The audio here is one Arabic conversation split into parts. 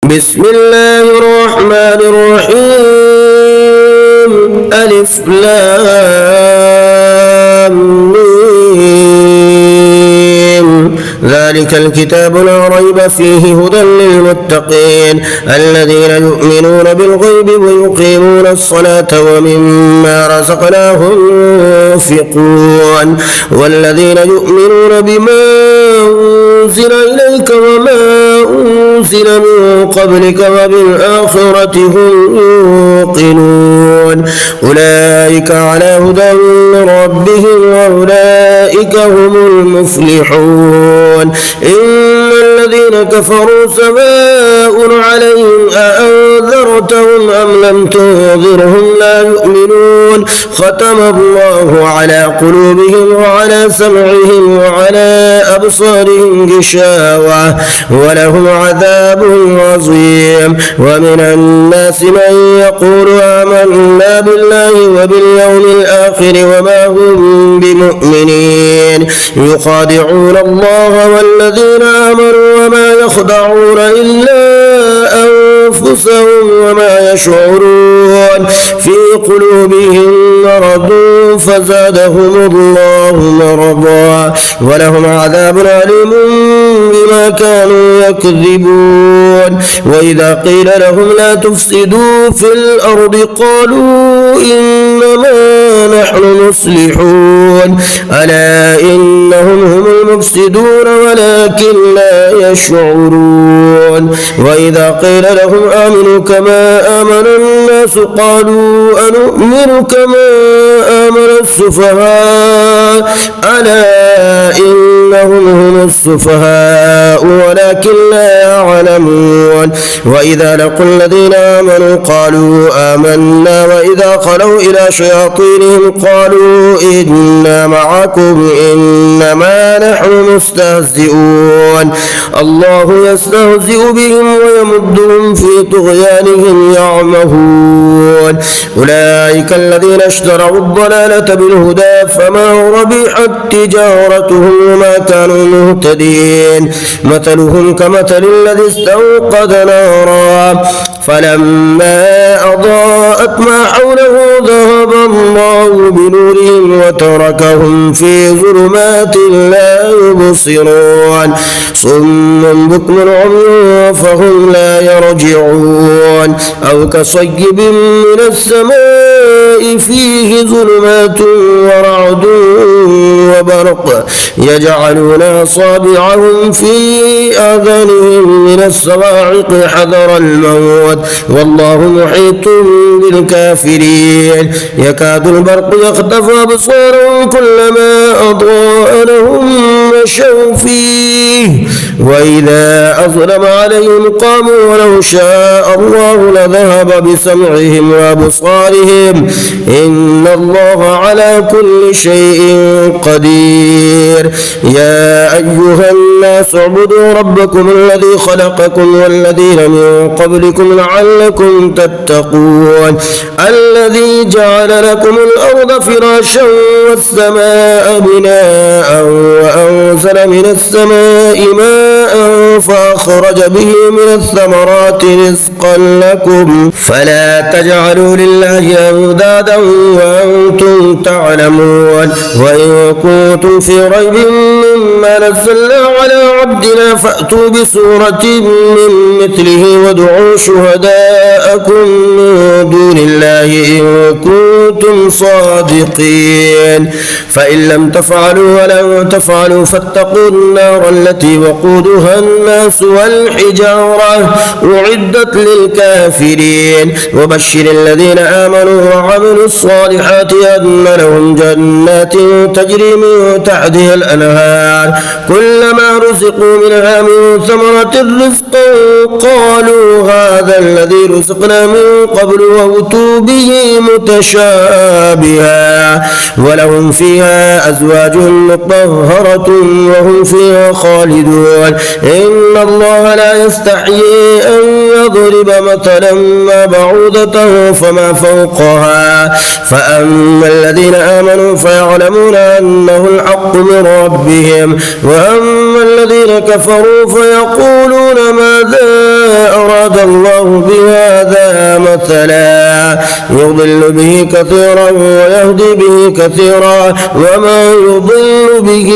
بسم الله الرحمن الرحيم. ألف لام ميم. ذلك الكتاب لا ريب فيه هدى للمتقين الذين يؤمنون بالغيب ويقيمون الصلاة ومما رزقناهم ينفقون والذين يؤمنون بما أنزل إليك وما أنزل من قبلك وبالآخرة هم يوقنون أولئك على هدى من ربهم وأولئك هم المفلحون. إن الذين كفروا سواء عليهم أأنذرتهم أم لم تنذرهم لا يؤمنون ختم الله على قلوبهم وعلى سمعهم وعلى أبصارهم غشاوة ولهم عذاب عظيم. ومن الناس من يقول آمنا بالله وباليوم الآخر وما هم بمؤمنين يخادعون الله والذين آمنوا وما يخدعون إلا أنفسهم وما يشعرون في قلوبهم مرض فزادهم الله مرضا ولهم عذاب أليم بما كانوا يكذبون. وإذا قيل لهم لا تفسدوا في الأرض قالوا إنما نحن مصلحون ألا إنهم هم المفسدون ولكن لا يشعرون. وإذا قيل لهم آمنوا كما آمن الناس قالوا أنؤمن كما آمن السفهاء ألا إنهم هم السفهاء ولكن لا يعلمون. وإذا لقوا الذين آمنوا قالوا آمنا وإذا خلوا إلى شياطينهم قالوا إنا معكم إنما نحن مستهزئون الله يستهزئ بهم ويمدهم في طغيانهم يعمهون. أولئك الذين اشتروا الضلالة بالهدى فما ربحت تجارتهم وما كانوا مهتدين. مثلهم كمثل الذي استوقد نارا فلما أضاءت ما حوله ذهب الله بنورهم وتركهم في ظلمات لا يبصرون صم بكم عمي فهم لا يرجعون. أو كصيب من السماء فيه ظلمات ورعد وبرق يجعلون أصابعهم في آذانهم من الصواعق حذر الموت والله محيط بالكافرين. يكاد البرق يخطف أبصارهم كلما أضاء لهم مشوا فيه وإذا أظلم عليهم قاموا ولو شاء الله لذهب بسمعهم وأبصارهم إن الله على كل شيء قدير. يا أيها الناس اعبدوا ربكم الذي خلقكم والذين من قبلكم لعلكم تتقون الذي جعل لكم الأرض فراشا والسماء بناء وأنزل من السماء ماء فأخرج به من الثمرات رزقا لكم فلا تجعلوا لله أندادا وأنتم تعلمون. وإن كنتم في ريب مما نزلنا على عبدنا فأتوا بسورة من مثله وادعوا شهداءكم من دون الله إن كنتم صادقين فإن لم تفعلوا ولن تفعلوا فاتقوا النار التي وقودها الناس والحجارة أعدت للكافرين. وبشر الذين آمنوا وعملوا الصالحات أن لهم جنات تجري من تحتها الأنهار كلما رزقوا منها من ثمرة رزقا قالوا هذا الذي رزقنا من قبل وأتوا به متشابها ولهم فيها أزواج مطهرة وهم فيها خالدون. إن الله لا يستحيي أن ضرب مثلا ما بعوضة فما فوقها فأما الذين آمنوا فيعلمون أنه الحق من ربهم وأما الذين كفروا فيقولون ماذا أراد الله بهذا مثلا يضل به كثيرا ويهدي به كثيرا وما يضل به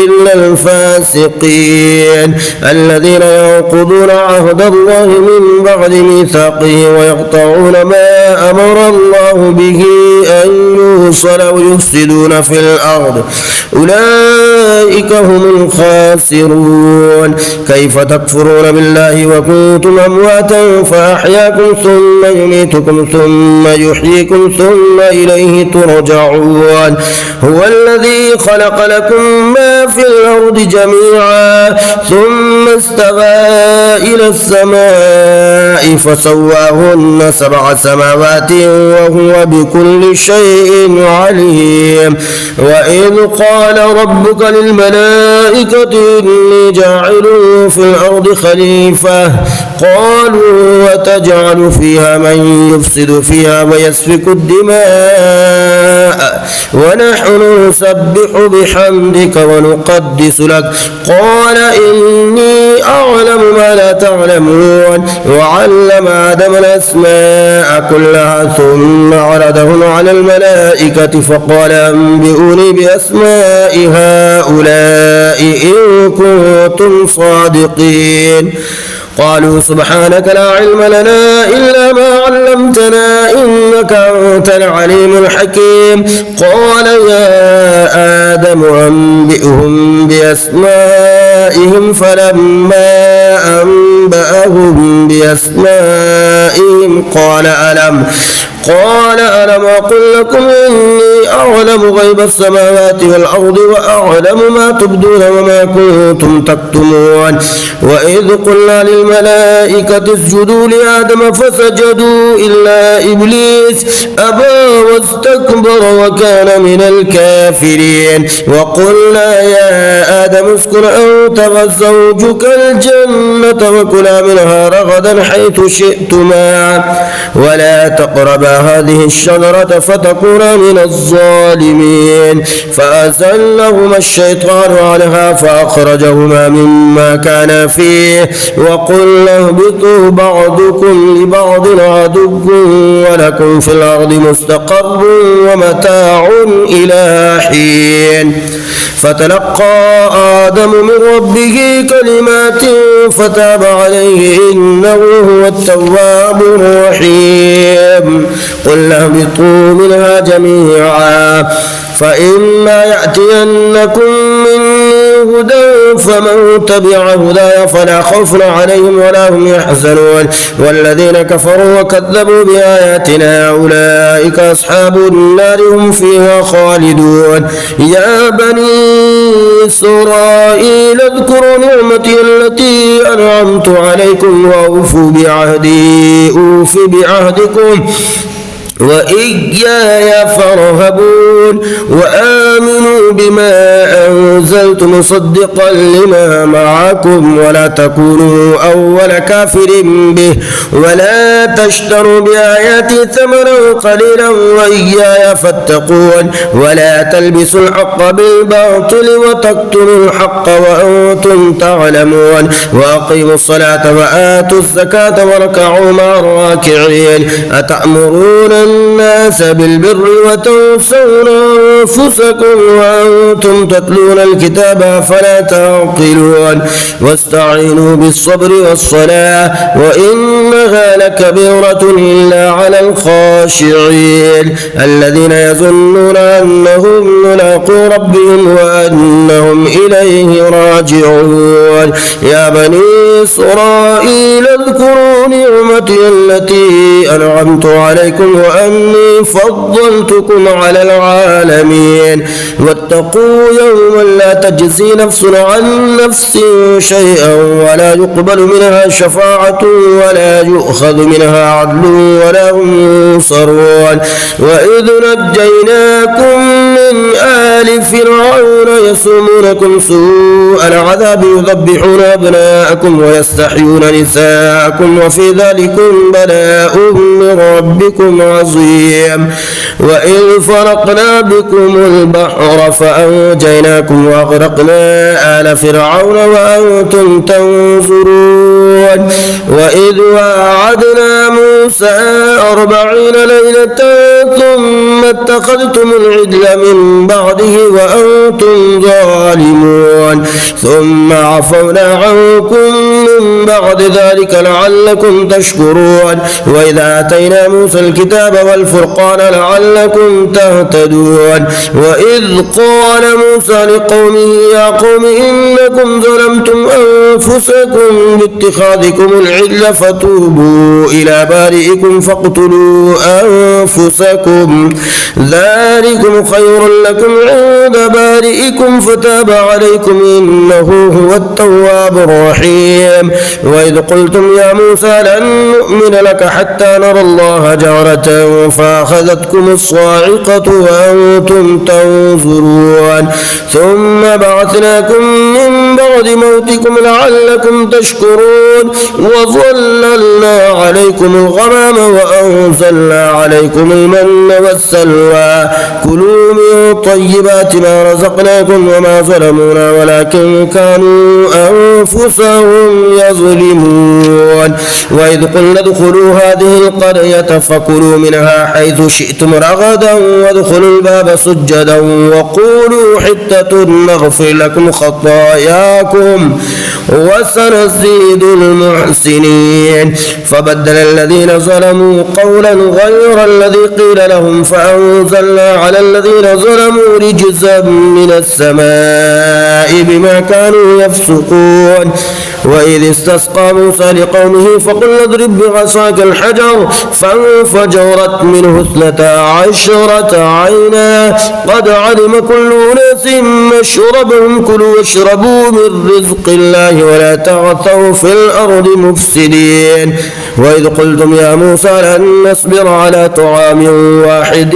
إلا الفاسقين الذين ينقضون عهد الله من بعد ميثاقه ويقطعون ما أمر الله به أن يوصل ويفسدون في الأرض أولئك هم الخاسرون كيف تكفرون بالله وكنتم أمواتا فأحياكم ثم يميتكم ثم يحييكم ثم إليه ترجعون هو الذي خلق لكم ما في الأرض جميعا ثم استوى إلى السماء فسواهن 7 سماوات وهو بكل شيء عليم وإذ قال ربك للملائكة إني جاعل في الأرض خليفة قالوا وتجعل فيها من يفسد فيها ويسفك الدماء ونحن نسبح بحمدك ونقدس لك قال إني أعلم ما لا تعلمون وعلم آدم الأسماء كلها ثم عرضهم على الملائكة فقال أنبئوني بأسماء هؤلاء إن كنتم صادقين قالوا سبحانك لا علم لنا إلا ما علمتنا إنك أنت العليم الحكيم قال يا آدم أنبئهم بأسمائهم فلما أنبأهم بأسمائهم قال ألم أقل لكم إني أعلم غيب السماوات والأرض وأعلم ما تبدون وما كنتم تكتمون وإذ قلنا للملائكة اسجدوا لآدم فسجدوا إلا إبليس أبى واستكبر وكان من الكافرين وقلنا يا آدم اسكن أنت وزوجك الجنة وكلا منها رغدا حيث شئتما ولا تقربا هذه الشجرة فتكونا من الظالمين فأزلهما الشيطان عنها فأخرجهما مما كانا فيه وقلنا اهبطوا بعضكم لبعض عدو ولكم في الأرض مستقر ومتاع إلى حين فتلقى آدم من ربه كلمات فتاب عليه إنه هو التواب الرحيم قلنا اهبطوا منها جميعا فإما يأتينكم مني هدى فمن تبع هداي فلا خوف عليهم ولا هم يحزنون والذين كفروا وكذبوا بآياتنا أولئك أصحاب النار هم فيها خالدون يا بني إسرائيل اذكروا نعمتي التي أنعمت عليكم وأوفوا بعهدي أوف بعهدكم وإياي فارهبون وآمنوا بما أنزلت مصدقا لما معكم ولا تكونوا أول كافر به ولا تشتروا بآياتي ثمنا قليلا وإياي فاتقون ولا تلبسوا الحق بالباطل وتكتموا الحق وأنتم تعلمون وأقيموا الصلاة وآتوا الزكاة واركعوا مع الراكعين أتأمرون الناس بالبر وتنسون أنفسكم وأنتم تتلون الكتاب فلا تعقلون واستعينوا بالصبر والصلاة وإنها لكبيرة إلا على الخاشعين الذين يظنون أنهم ملاقو ربهم وأنهم إليه راجعون يا بني إسرائيل اذكروا نعمتي التي أنعمت عليكم وأني فضلتكم على العالمين واتقوا يوما لا تجزي نفس عن نفس شيئا ولا يقبل منها شفاعة ولا يؤخذ منها عدل ولا هم ينصرون وإذ نجيناكم من آل فرعون يسومونكم سوء العذاب يذبحون أبناءكم ويستحيون نساءكم وفي ذلكم بلاء من ربكم عظيم وإذ فرقنا بكم البحر فأنجيناكم وأغرقنا آل فرعون وأنتم تنظرون وإذ وعدنا موسى 40 ليلة ثم اتخذتم العجل من بعده وأنتم ظالمون ثم عفونا عنكم من بعد ذلك لعلكم تشكرون وإذا آتينا موسى الكتاب والفرقان لعلكم تهتدون وإذ قال موسى لقومه يا قوم إنكم ظلمتم أنفسكم باتخاذكم العجل فتوبوا إلى بارئكم فاقتلوا أنفسكم ذلكم خير لكم عند بارئكم فتاب عليكم إنه هو التواب الرحيم وإذ قلتم يا موسى لن نؤمن لك حتى نرى الله جهرة فأخذتكم الصاعقة وأنتم تنظرون ثم بعثناكم من بعد موتكم لعلكم تشكرون وظللنا عليكم الغمام وأنزلنا عليكم المن والسلوى كلوا من طيبات ما رزقناكم وما ظلمونا ولكن كانوا أنفسهم يظلمون وإذ قلنا ادخلوا هذه القرية فكلوا منها حيث شئتم رغدا وادخلوا الباب سجدا وقولوا حتة نغفر لكم خطاياكم وسنزيد المحسنين فبدل الذين ظلموا قولا غير الذي قيل لهم فأنزلنا على الذين ظلموا رجزا من السماء بما كانوا يفسقون وإذ استسقى موسى لقومه فقلنا اضرب بعصاك الحجر فانفجرت منه 12 عينا قد علم كل أناس مشربهم كلوا واشربوا من رزق الله ولا تعثوا في الأرض مفسدين وإذ قلتم يا موسى لن نصبر على طعام واحد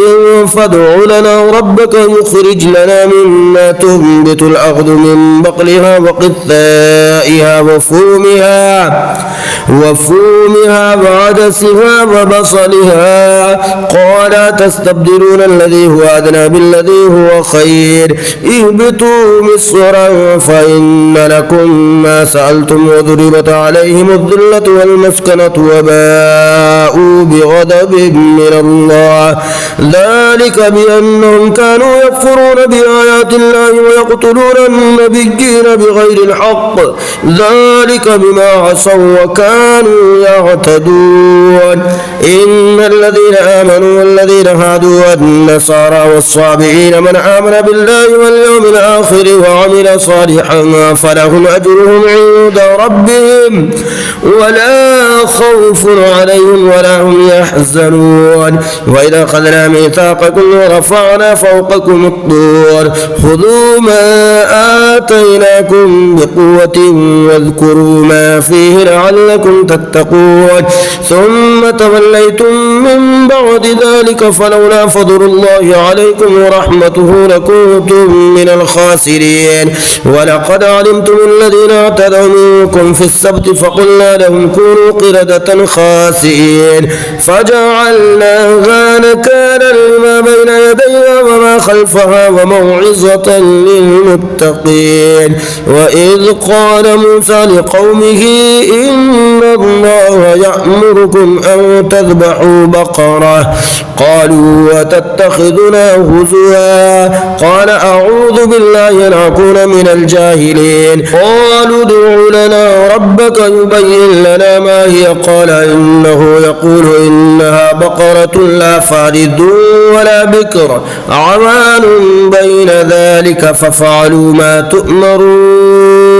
فادع لنا ربك يخرج لنا مما تنبت الأرض من بقلها وقثائها وفومها وعدسها وبصلها قال تستبدلون الذي هو أدنى بالذي هو خير اهبطوا مصرا فإن لكم ما سألتم وضربت عليهم الذلة والمسكنة وباءوا بغضب من الله ذلك بأنهم كانوا يكفرون بآيات الله ويقتلون النبيين بغير الحق ذلك بما عصوا وكانوا يعتدون إن الذين آمنوا والذين هادوا والنصارى والصابئين من آمن بالله واليوم الآخر وعمل صالحا فلهم أجرهم عند ربهم ولا خوف عليهم ولا هم يحزنون وإذا أخذنا ميثاقكم ورفعنا فوقكم الطور خذوا ما آتيناكم بقوة واذكروا ما فيه لعلكم تتقون ثم توليتم من بعد ذلك فلولا فضل الله عليكم ورحمته لكنتم من الخاسرين ولقد علمتم الذين اعتدوا منكم في السبت فقلنا لهم كونوا قردة خاسئين فجعلناها نكالا لما بين يديها وما خلفها وموعظة للمتقين وإذ قال موسى لقومه إن الله يأمركم أن تذبحوا بقرة قالوا وتتخذنا هزوا قال أعوذ بالله أن أكون من الجاهلين قالوا ادع لنا ربك يبين لنا ما هي قال إنه يقول إنها بقرة لا فارض ولا بكر عوان بين ذلك ففعلوا ما تؤمرون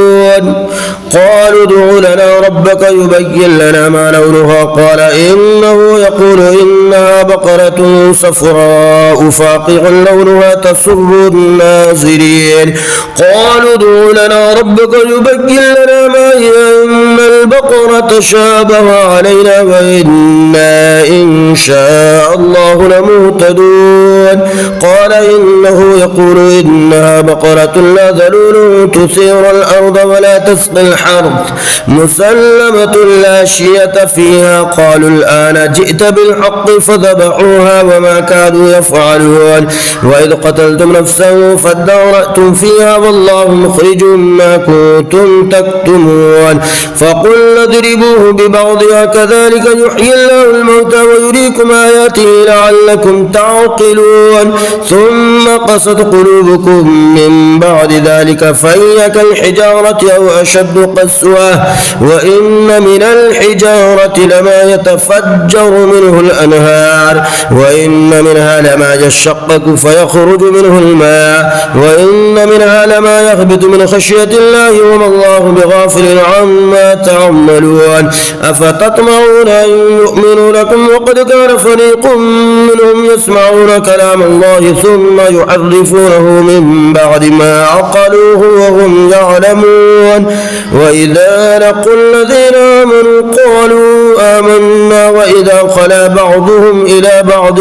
قالوا ادع لنا ربك يبين لنا ما لونها قال إنه يقول إنها بقرة صفراء فاقع لونها تسر الناظرين قالوا ادع لنا ربك يبين لنا ما هي إن البقرة شابه علينا وإنا إن شاء الله لمهتدون قال إنه يقول إنها بقرة لا ذلول تثير الأرض ولا تسقي الحرث مسلمة لا شية فيها قالوا الآن جئت بالحق فذبحوها وما كادوا يفعلون وإذ قتلتم نفسا فادارأتم فيها والله مخرج ما كنتم تكتمون فقلنا اضربوه ببعضها كذلك يحيي الله الموتى ويريكم آياته لعلكم تعقلون ثم قست قلوبكم من بعد ذلك فهي كالحجارة أو أشد قسوة وإن من الحجارة لما يتفجر منه الأنهار وإن منها لما يشقق فيخرج منه الماء وإن منها لما يهبط من خشية الله وما الله بغافل عما تعملون أفتطمعون أن يؤمنوا لكم وقد كان فريق منهم يسمعون كلام الله ثم يحرفونه من بعد ما عقلوه وهم يعلمون وإذا لقوا الذين آمنوا قالوا آمنا وإذا خلا بعضهم إلى بعض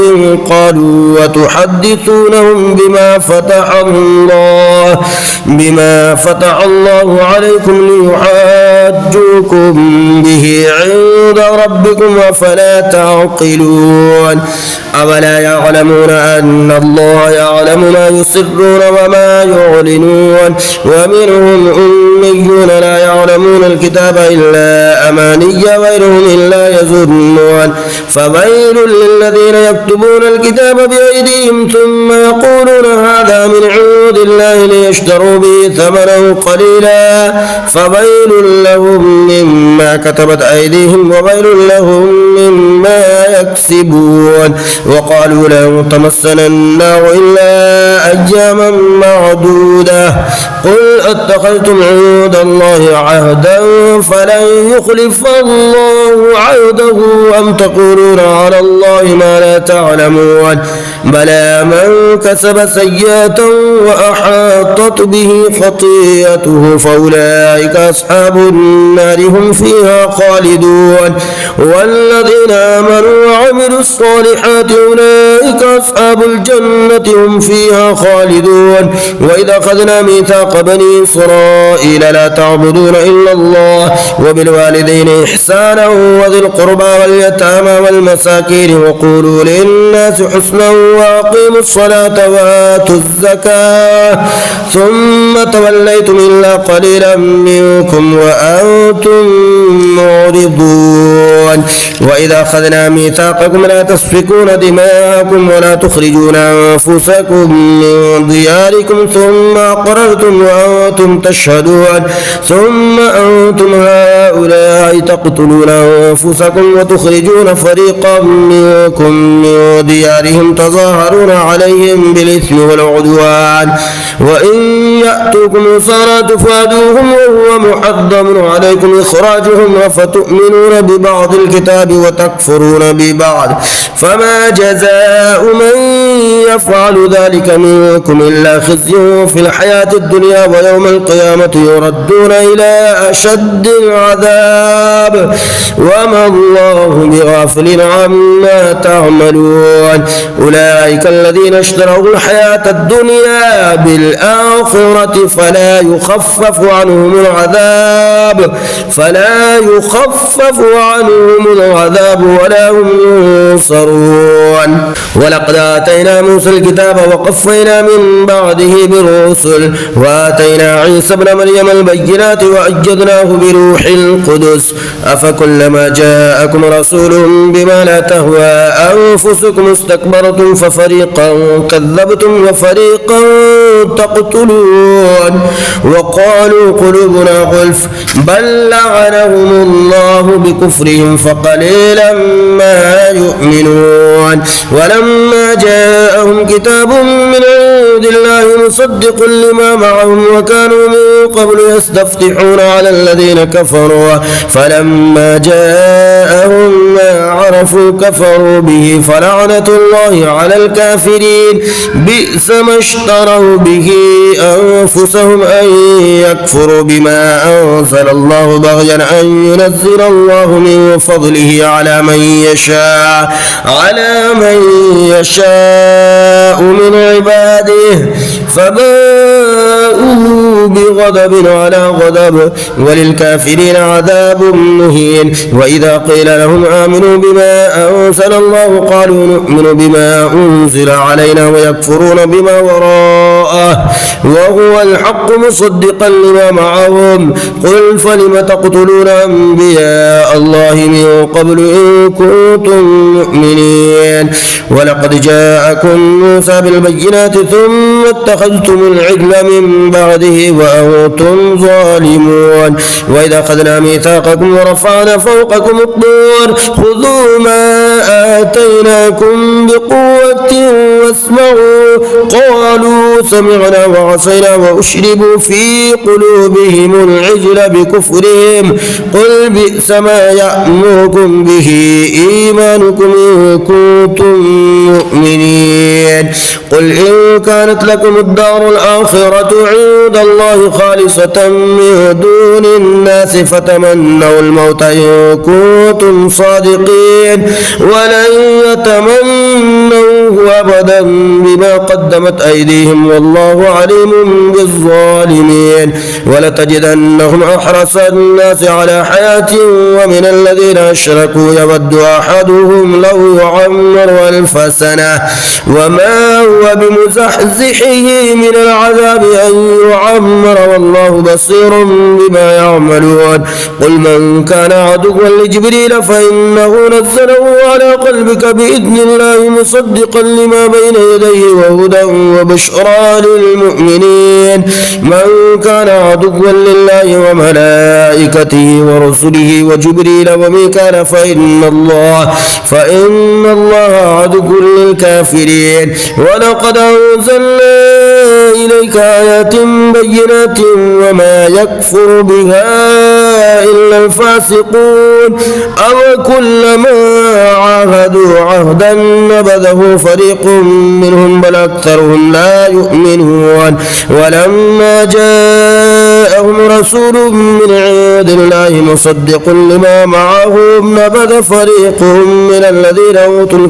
قالوا وتحدثونهم بما فتح الله عليكم ليحاجوكم به عند ربكم أفلا تعقلون أولا يعلمون أن الله يعلم ما يسرون وما يعلنون ومنهم أميون لا يعلمون الكتاب إلا أماني غيرهم إلا يظنون فويل للذين يكتبون الكتاب بأيديهم ثم يقولون هذا من عند الله ليشتروا به ثمنا قليلا فويل لهم مما كتبت أيديهم وويل لهم مما يكسبون وقالوا لن تمسنا النار إلا أياما معدودة قل اتخذتم عند الله عهدا فلن يخلف الله عهده أم تقولون على الله ما لا تعلمون بلى من كسب سيئة وأحاطت به خطيئته فأولئك أصحاب النار هم فيها خالدون والذين آمنوا وعملوا الصالحات أولئك أصحاب الجنة هم فيها خالدون وإذا أخذنا ميثاق بني إسرائيل لا تعبدون إلا الله وبالوالدين إحسانا وذي القربى واليتامى والمساكين وقولوا للناس حسنا وأقيموا الصلاة وآتوا الزكاة ثم توليتم إلا قليلا منكم وأنتم معرضون وإذا أخذنا ميثاقكم لا تسفكون دماءكم ولا تخرجون أنفسكم من دياركم ثم أقررتم وأنتم تشهدون ثم أنتم هؤلاء تقتلون أنفسكم وتخرجون فريقا منكم من ديارهم تظاهرون عليهم بالإثم والعدوان وإن يأتوكم أسارى تفادوهم وهو محرم عليكم إخراجهم فتؤمنون ببعض الكتاب وتكفرون ببعض فما جزاء من يفعل ذلك منكم إلا خزي في الحياة الدنيا ويوم القيامة يردون إلى أشد العذاب وما الله بغافل عما تعملون أولئك الذين اشتروا الحياة الدنيا بالآخرة فلا يخفف عنهم العذاب ولا هم ينصرون ولقد آتينا موسى الكتاب وقفينا من بعده بالرسل وآتينا عيسى ابن مريم البينات وأيدناه بروح القدس أفكلما جاءكم رسول بما لا تهوى أنفسكم استكبرتم ففريقا كذبتم وفريقا تقتلون وقالوا قلوبنا غلف بل لعنهم الله بكفرهم فقليلا ما لا يؤمنون ولما جاءهم كتاب من عند الله مصدق لما معهم وكانوا من قبل يستفتحون على الذين كفروا فلما جاءهم ما عرفوا كفروا به فلعنة الله على الكافرين بئس ما اشتروا به أنفسهم أن يكفروا بما أنزل الله بغيا أن ينزل الله من فضله على من يشاء من عباده فباءوا بغضب على غضب وللكافرين عذاب مهين وإذا قيل لهم آمنوا بما أنزل الله قالوا نؤمن بما أنزل علينا ويكفرون بما وراءه وهو الحق مصدقا لما معهم قل فلم تقتلون أنبياء الله من قبل إن كنتم مؤمنين ولقد جاءكم موسى بالبينات ثم اتخذتم العجل من بعده وأنتم ظالمون وإذا أخذنا ميثاقكم ورفعنا فوقكم الطور خذوا ما آتيناكم بقوة واسمعوا قالوا سمعنا وعصينا وأشربوا في قلوبهم العجل بكفرهم قل بئس ما يأمركم به إيمانكم إن كنتم مؤمنين قل إن كانت لكم الدار الآخرة عند الله خالصة من دون الناس فتمنوا الموت إن كنتم صادقين ولن يتمنوه أبدا بما قدمت أيديهم والله عليم بالظالمين ولتجدنهم أحرص الناس على حياة ومن الذين أشركوا يود أحدهم لو يعمر 1000 سنة وما هو بمزحزحه من العذاب أن يعمر والله بصير بما يعملون قل من كان عدوا لجبريل فإنه نزله على قلبك بإذن الله مصدقا لما بين يديه وهدى وبشرى للمؤمنين من كان عدوا لله وملائكته ورسله وجبريل وميكال فإن الله عدو للكافرين ولقد أنزلنا إليك آيات بينات وما يكفر بها إلا الفاسقون أو كلما عاهدوا عهدا نبذه فريق منهم بل أكثرهم لا يؤمنون ولما جاءهم رسول من عند الله مصدق لما معهم نبذ فريق من الذين أوتوا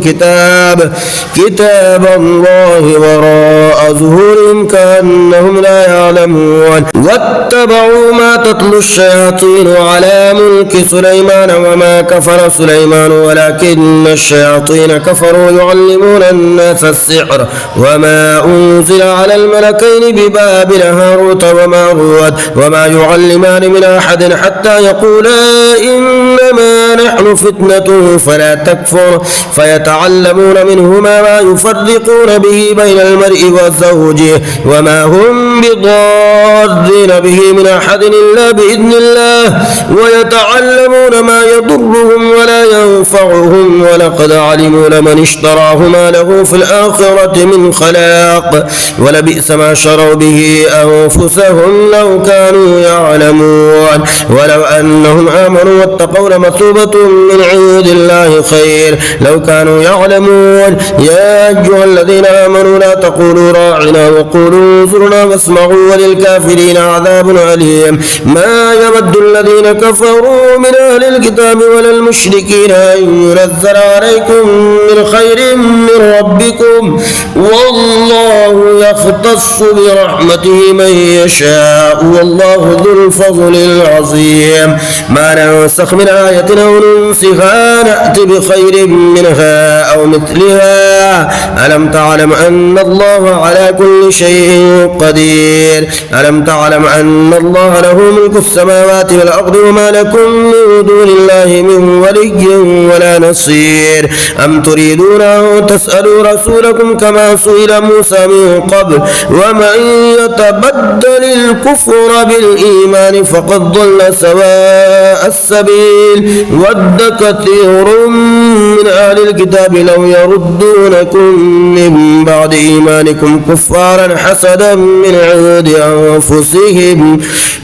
كتاب الله وراء ظهورهم كأنهم لا يعلمون واتبعوا ما تتلو الشياطين على ملك سليمان وما كفر سليمان ولكن الشياطين كفروا يعلمون الناس السحر وما أنزل على الملكين ببابل هاروت وماروت وما يعلمان من أحد حتى يقولا إنما نحن فتنة فلا تكفر فيتعلمون منهما ما يفرقون به بين المرء وزوجه وما هم بضارين به من أحد إلا بإذن الله ويتعلمون ما يضرهم ولا ينفعهم ولقد علموا لمن اشتراه ما له في الآخرة من خلاق ولبئس ما شروا به أنفسهم لو كانوا يعلمون ولو أنهم آمنوا واتقوا لمثوبة من عند الله خير لو كانوا يعلمون يا أيها الذين آمنوا لا تقولوا راعنا وقولوا انظرنا واسمعوا وللكافرين عذاب أليم ما يود الذين كفروا من أهل الكتاب ولا المشركين أن ينزل عليكم من خير من ربكم والله يختص برحمته من يشاء والله ذو الفضل العظيم ما ننسخ من آية أو ننسخها نأتي بخير منها أو مثلها ألم تعلم أن الله على كل شيء قدير ألم تعلم أن الله له ملك السماوات والأرض وما لكم من دون الله من ولي ولا نصير أم تريدون أن تسألوا رسولكم كما سئل موسى من قبل ومن يتبدل الكفر بالإيمان فقد ضل سواء السبيل ود كثير من أهل الكتاب لو يردونكم من بعد إيمانكم كفارا حسدا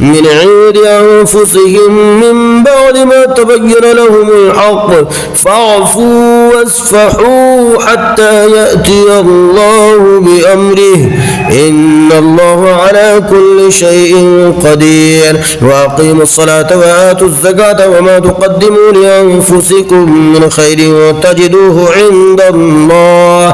من عند أنفسهم من بعد ما تبين لهم الحق فاعفوا واصفحوا حتى يأتي الله بأمره إن الله على كل شيء قدير وأقيموا الصلاة وآتوا الزكاة وما تقدموا لأنفسكم من خير تجدوه عند الله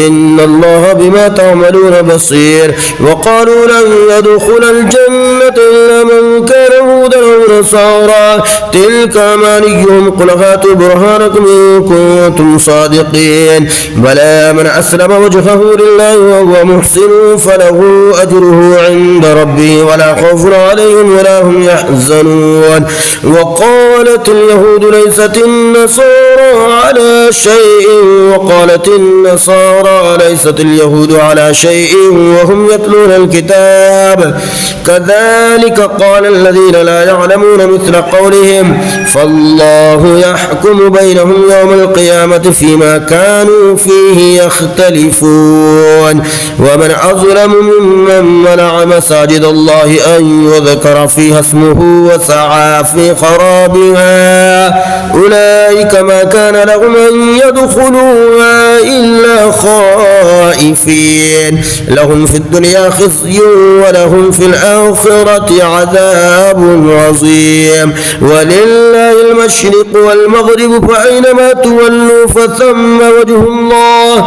إن الله بما تعملون بصير وقالوا لن يدخل الجنة إلا من كان هودا أو نصارى تلك أمانيهم قل هاتوا برهانكم إن كنتم صادقين بلى من أسلم وجهه لله وهو محسن فله أجره عند ربه ولا خوف عليهم ولا هم يحزنون وقالت اليهود ليست النصارى على شيء وقالت النصارى ليست اليهود على شيء وهم يتلون الكتاب كذلك قال الذين لا يعلمون مثل قولهم فالله يحكم بينهم يوم القيامة فيما كانوا فيه يختلفون ومن أظلم ممن منع مساجد الله أن يذكر فيها اسمه وسعى في خرابها أولئك ما كان لهم أن يدخلوها إلا خائفين لهم في الدنيا خزي ولهم في الآخرة عذاب عظيم ولله المشرق والمغرب فأينما تولوا فثم وجه الله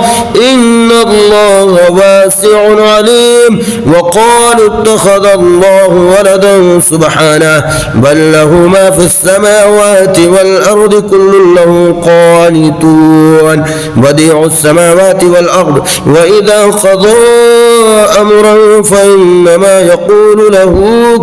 إن الله واسع عليم وقالوا اتخذ الله ولدا سبحانه بل له ما في السماوات والأرض كل له قانتون بديع السماوات والأرض وإذا قضى أمرا فإنما يقول له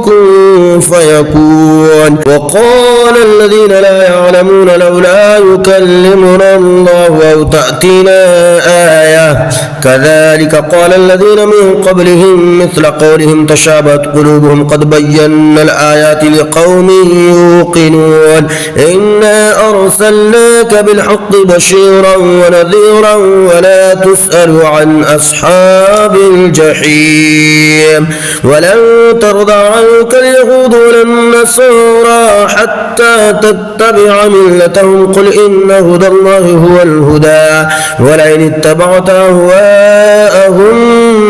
كن فيكون وقال الذين لا يعلمون لولا يكلمنا الله أو تأتينا آية كذلك قال الذين من قبلهم مثل قولهم تشابهت قلوبهم قد بينا الآيات لقوم يوقنون إنا أرسلناك بالحق بشيرا ونذيرا ولا تسأل عن أصحاب الجحيم ولن ترضى عنك اليهود ولا النصارى حتى تتبع ملتهم قل إن هدى الله هو الهدى ولئن اتبعت أهواءهم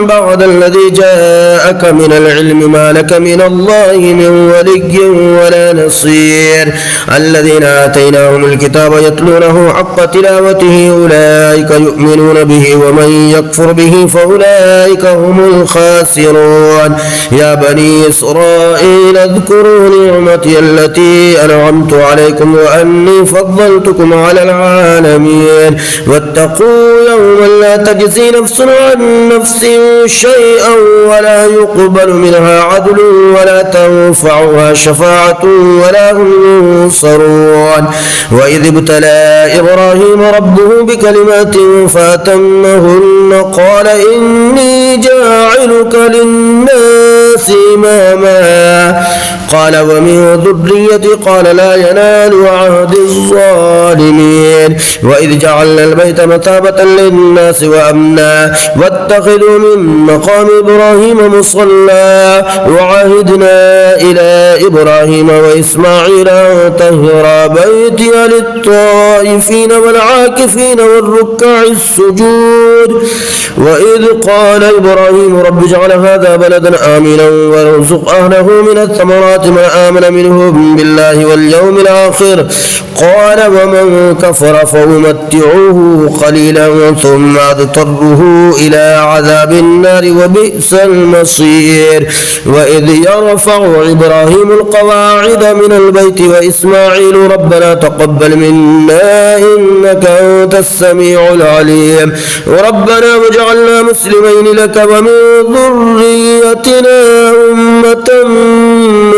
بعد الذي جاءك من العلم ما لك من الله من ولي ولا نصير الذين آتيناهم الكتاب يتلونه حق تلاوته أولئك يؤمنون به ومن يكفر به فأولئك هم الخاسرون يا بني إسرائيل اذكروا نعمتي التي أنعمت عليكم وأني فضلتكم على العالمين واتقوا يوما لا تجزي نفس عن نفس شيئا ولا يقبل منها عدل ولا تنفعها شفاعة ولا هم ينصرون وإذ ابتلى إبراهيم ربه بكلمات فأتمهن قال إني جاعلك للناس إماما قال ومن ذريتي قال لا ينال عهد الظالمين وإذ جعلنا البيت مثابة للناس وأمنا واتخذوا من مقام إبراهيم مصلى وعهدنا إلى إبراهيم وإسماعيل أن طهرا بيتي للطائفين والعاكفين والركع السجود وإذ قال إبراهيم رب اجعل هذا بلدا آمنا وارزق أهله من الثمرات من آمن منهم بالله واليوم الآخر قال ومن كفر فأمتعوه قليلا ثم أضطره إلى عذاب النار وبئس المصير وإذ يرفع إبراهيم القواعد من البيت وإسماعيل ربنا تقبل منا إنك أنت السميع العليم ربنا واجعلنا مسلمين لك ومن ذريتنا أمة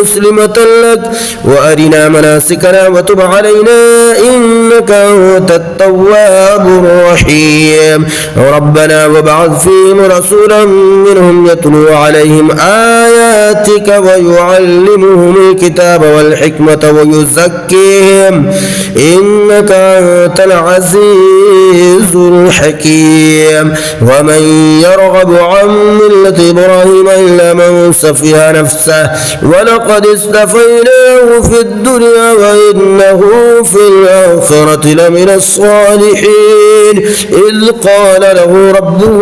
مسلمة مسلمة لك وأرنا مناسكنا وتب علينا إنك أنت التواب الرحيم. ربنا وابعث فيهم رسولا منهم يتلو عليهم آياتك ويعلمهم الكتاب والحكمة ويزكيهم إنك أنت العزيز الحكيم. ومن يرغب عن ملة إبراهيم إلا من سفه نفسه ولقد استفيناه في الدنيا وإنه في الآخرة لمن الصالحين. إذ قال له ربه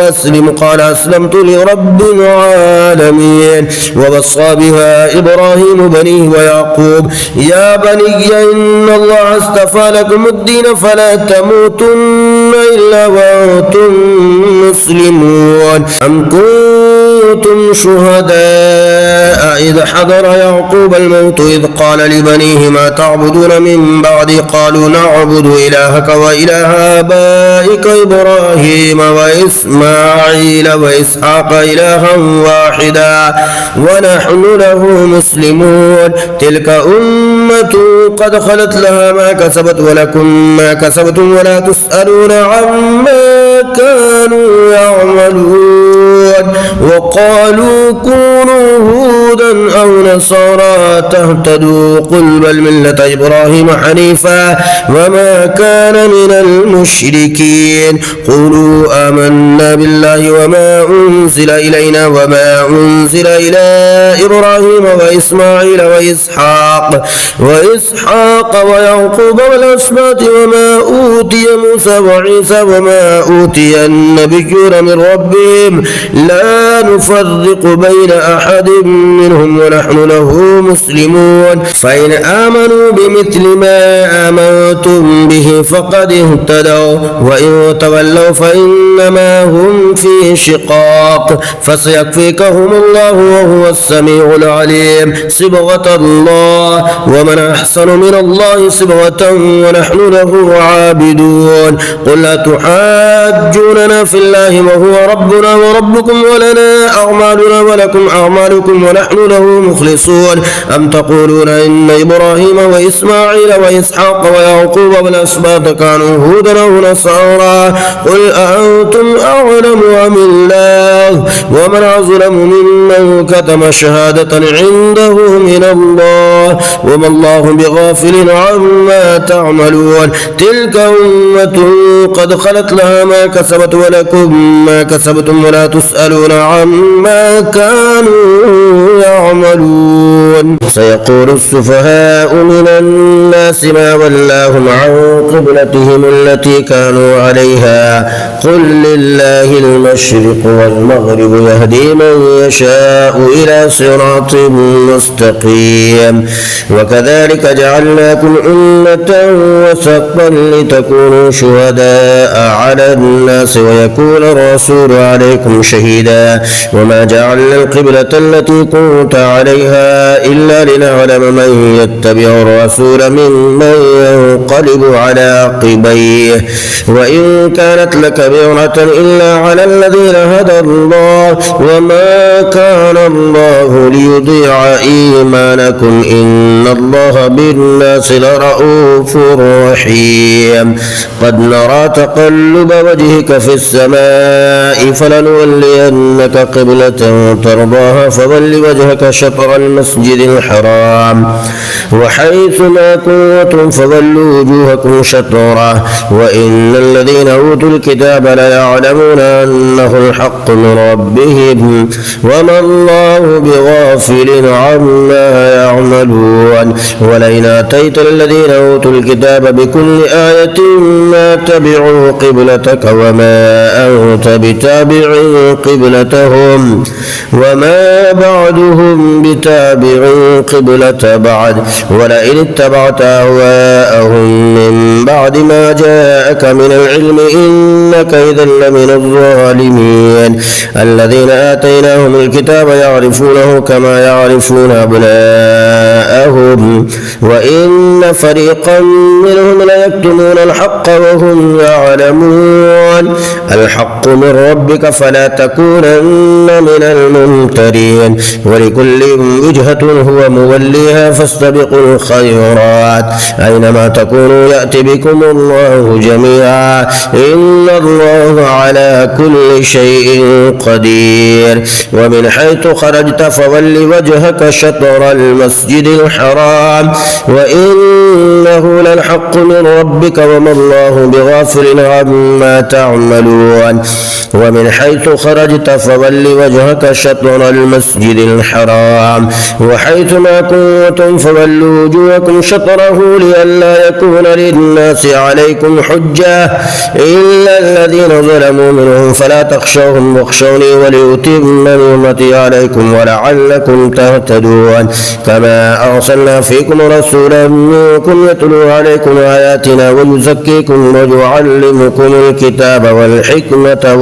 أسلم قال أسلمت لرب العالمين. ووصى بها إبراهيم بنيه ويعقوب يا بني إن الله اصطفى لكم الدين فلا تموتن إلا وأنتم مسلمون. أم كنتم شهداء إذ حضر يعقوب الموت إذ قال لبنيه ما تعبدون من بعدي قالوا نعبد إلهك وإله آبائك إبراهيم وإسماعيل وإسحاق إلها واحدا ونحن له مسلمون. تلك أمة قد خلت لها ما كسبت ولكم ما كسبتم ولا تسألون عما كانوا يعملون. وقالوا كونوا هودا أو نصارى تهتدوا قل بل ملة إبراهيم حنيفا وما كان من المشركين. قولوا آمنا بالله وما أنزل إلينا وما أنزل إلى إبراهيم وإسماعيل وإسحاق ويعقوب والأسباط وما أوتي موسى وعيسى وما أوتي النبيون من ربهم لا نفرق بين أحد منهم ونحن له مسلمون. فإن آمنوا بمثل ما آمنتم به فقد اهتدوا وإن تولوا فإنما هم في شقاق فسيكفيكهم الله وهو السميع العليم. صبغة الله ومن أحسن من الله صبغة ونحن له عابدون. قل أتحاجوننا في الله وهو ربنا وربكم ولنا أعمالنا ولكم أعمالكم ونحن له مخلصون. أم تقولون إن إبراهيم وإسماعيل وإسحاق ويعقوب والأسباط كانوا هودا أو نصارى قل أأنتم أعلم أم الله ومن أظلم ممن كتم شهادة عنده من الله وما الله بغافل عما تعملون. تلك أمة قد خلت لها ما كسبت ولكم ما كسبتم ولا تسألون عما كانوا يعملون. سيقول السفهاء من الناس ما ولاهم عن قبلتهم التي كانوا عليها قل لله المشرق والمغرب يهدي من يشاء إلى صراط مستقيم. وكذلك جعلناكم أمة وسطا لتكونوا شهداء على الناس ويكون الرسول عليكم شهيدا. وما جعلنا القبلة التي كنت عليها إلا لنعلم من يتبع الرسول ممن ينقلب على عقبيه وإن كانت لكبيرة إلا على الذين هدى الله وما كان الله ليضيع إيمانكم إن الله بالناس لرؤوف رحيم. قد نرى تقلب وجهك في السماء فلنولينك قبلة ترضاها فول وجهك شطر المسجد الحرام وحيث ما كنتم فولوا وجوهكم شطره وإن الذين أوتوا الكتاب ليعلمون أنه الحق من ربهم وما الله بغافل عما يعملون. ولئن آتيت الذين أوتوا الكتاب بكل آية ما تبعوا قبلتك وما أنت بتابع قبلتهم وما بعدهم بتابع قبلة بعد ولئن اتبعت أهواءهم من بعد ما جاءك جاءك من العلم إنك إذا لمن الظالمين. الذين آتيناهم الكتاب يعرفونه كما يعرفون أبناءهم وإن فريقا منهم ليكتمون الحق وهم يعلمون. الحق من ربك فلا تكونن من الممترين. ولكل وجهة هو موليها فاستبقوا الخيرات أينما تكونوا يأتي بكم الله جميعا إن الله على كل شيء قدير. ومن حيث خرجت فول وجهك شطر المسجد الحرام وإنه للحق من ربك وما الله بغافل عما تعملون. ومن حيث خرجت فول وجهك شطر المسجد الحرام وحيث ما كنتم فولوا وجوهكم شطره لئلا يكون للناس عليكم حجة إلا الذين ظلموا منهم فلا تخشوهم واخشوني ولأتم نعمتي عليكم ولعلكم تهتدون. كما أرسلنا فيكم رسولا منكم يتلو عليكم آياتنا ويزكيكم ويعلمكم الكتاب والحكمة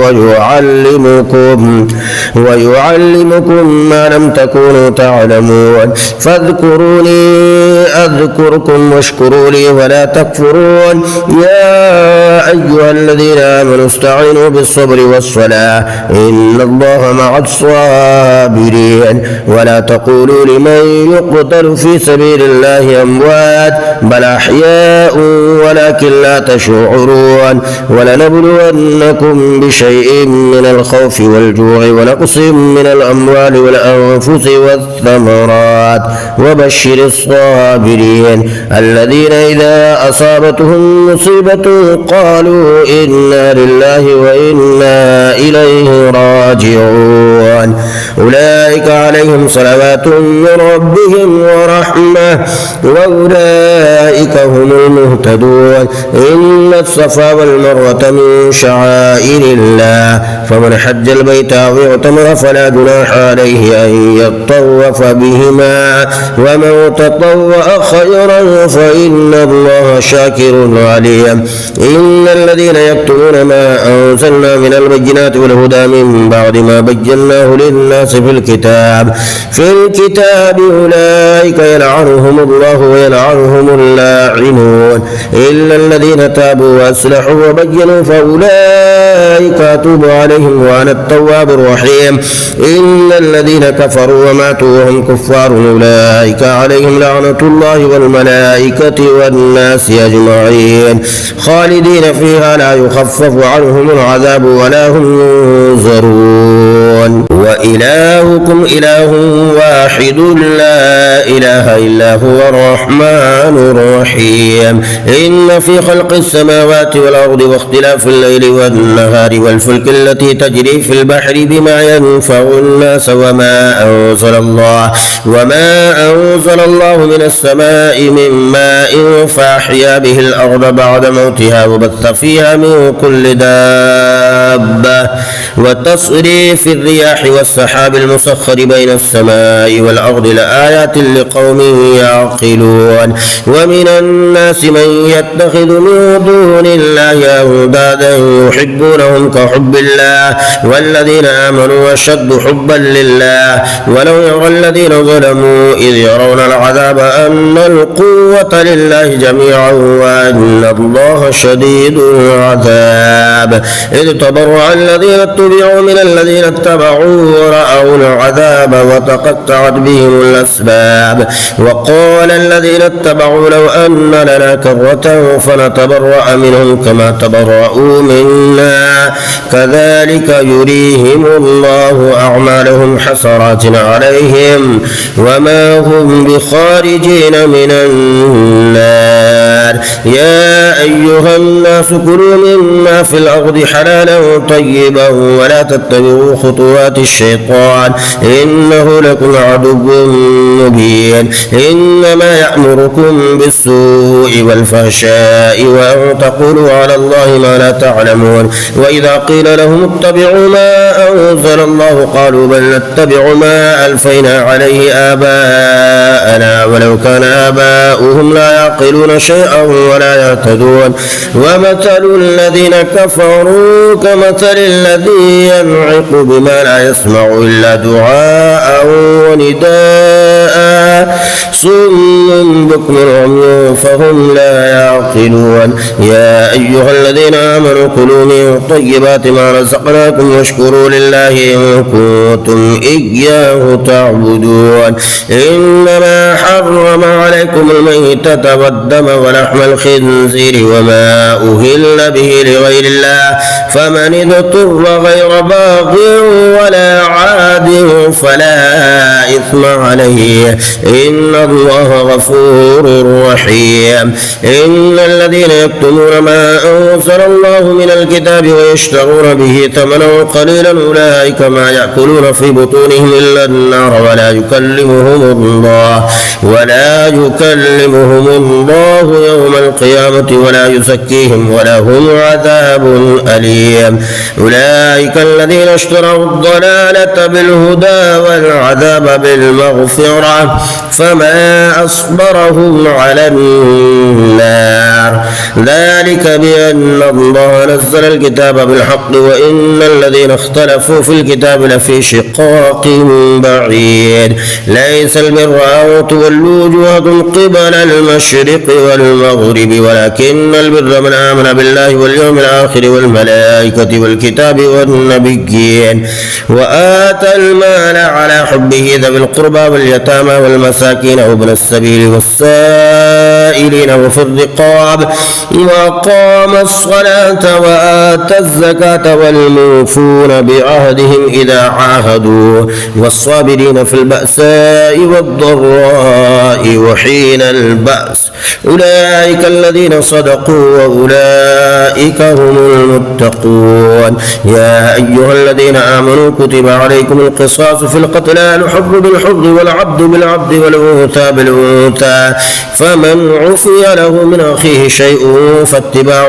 ويعلمكم ما لم تكونوا تعلمون. فاذكروني أذكركم واشكروا لي ولا تكفرون. يا أيها الذين آمنوا استعينوا بالصبر والصلاة إن الله مع الصابرين. ولا تقولوا لمن يقتل في سبيل الله أموات بل أحياء ولكن لا تشعرون. ولنبلونكم بشيء من الخوف والجوع ونقص من الأموال والأنفس والثمرات وبشر الصابرين الذين إذا أصابتهم مصيبة قالوا إنا لله وإنا إليه راجعون. أولئك عليهم صلوات من ربهم ورحمة وأولئك هم المهتدون. إن الصفا والمروة من شعائر الله فمن حج البيت أو اعتمر فلا جناح عليه أن يطوف بهما ومن تطوع خيرا فإن الله شاكر عليم. إن الذين يكتمون ما أنزلنا من البينات والهدى من بعد ما بيناه للناس في الكتاب أولئك يلعنهم الله ويلعنهم اللاعنون إلا الذين تابوا وأصلحوا وبينوا فأولئك أتوب عليهم وأنا التواب الرحيم. إن الذين كفروا وماتوا وهم كفار أولئك عليهم لعنة الله والملائكة والناس أجمعين خالدين فيها لا يخفف عنهم العذاب ولا هم ينظرون. وإلهكم إله واحد لا إله إلا هو الرحمن الرحيم. إن في خلق السماوات والأرض واختلاف الليل والنهار والفلك التي تجري في البحر بما ينفع الناس وما أنزل الله من السماء من ماء فأحيا به الأرض بعد موتها وبث فيها من كل دابة وتصريف الرياح والسحاب المسخر بين السماء والأرض لآيات لقوم يعقلون. ومن الناس من يتخذ من دون الله أندادا يحبونهم كحب الله والذين آمنوا أشد حبا لله. ولو يرى الذين ظلموا إذ يرون العذاب أن القوة لله جميعا وأن الله شديد العذاب. إذ تبرأ الذين اتبعوا من الذين اتبعوا ورأوا العذاب وتقطعت بهم الأسباب. وقال الذين اتبعوا لو أن لنا كرة فنتبرأ منهم كما تبرأوا منا كذلك يريهم الله أعمالهم حسرات عليهم وما هم بخارجين من النار. يا أيها الناس كلوا مما في الأرض حلالا طيبا ولا تتبعوا خطوات الشيطان إنه لكم عدو مبين. إنما يأمركم بالسوء والفحشاء وأن تقولوا على الله ما لا تعلمون. وإذا قيل لهم اتبعوا ما أنزل الله قالوا بل نتبع ما ألفينا عليه آباءنا ولو كان آباؤهم لا يعقلون شيئا ولا يهتدون. ومثل الذين كفروا كمثل الذي ينعق بما لا يسمع إلا دعاء ونداء صم بكم عمي فهم لا يعقلون يا أيها الذين آمنوا كلوا من طيبات ما رزقناكم واشكروا لله إن كنتم إياه تعبدون إنما حرم عليكم الميتة والدم ولحم الخنزير وما أهل به لغير الله فمن اضطر غير باغ ولا عاد فلا إثم عليه إن الله غفور رحيم إن الذين يكتمون ما أنزل الله من الكتاب ويشترون به ثمنا قليلا أولئك ما يأكلون في بطونهم إلا النار ولا يكلمهم الله يوم القيامة ولا يزكيهم ولهم عذاب أليم أولئك الذين اشتروا الضلالة بالهدى والعذاب بالمغفرة فما أصبرهم على النار ذلك بأن الله نزل الكتاب بالحق وإن الذين اختلفوا في الكتاب لفي شقاق بعيد ليس البر أن تولوا وجوهكم قبل المشرق والمغرب ولكن البر من آمن بالله واليوم الآخر والملائكة والكتاب والنبيين وآتى المال على حبه ذوي القربى واليتامى والمساكين وابن السبيل والسائلين وفي الرقاب وأقام الصلاة وآتى الزكاة والموفون بعهدهم إذا عاهدوا والصابرين في البأساء والضراء وحين البأس أولئك الذين صدقوا وأولئك هم المتقون يا أيها الذين آمنوا كتب عليكم القصاص في القتلى الحر بالحر والعبد بالعبد والأنثى بالأنثى فمن عفي له من أخيه شيء فاتباع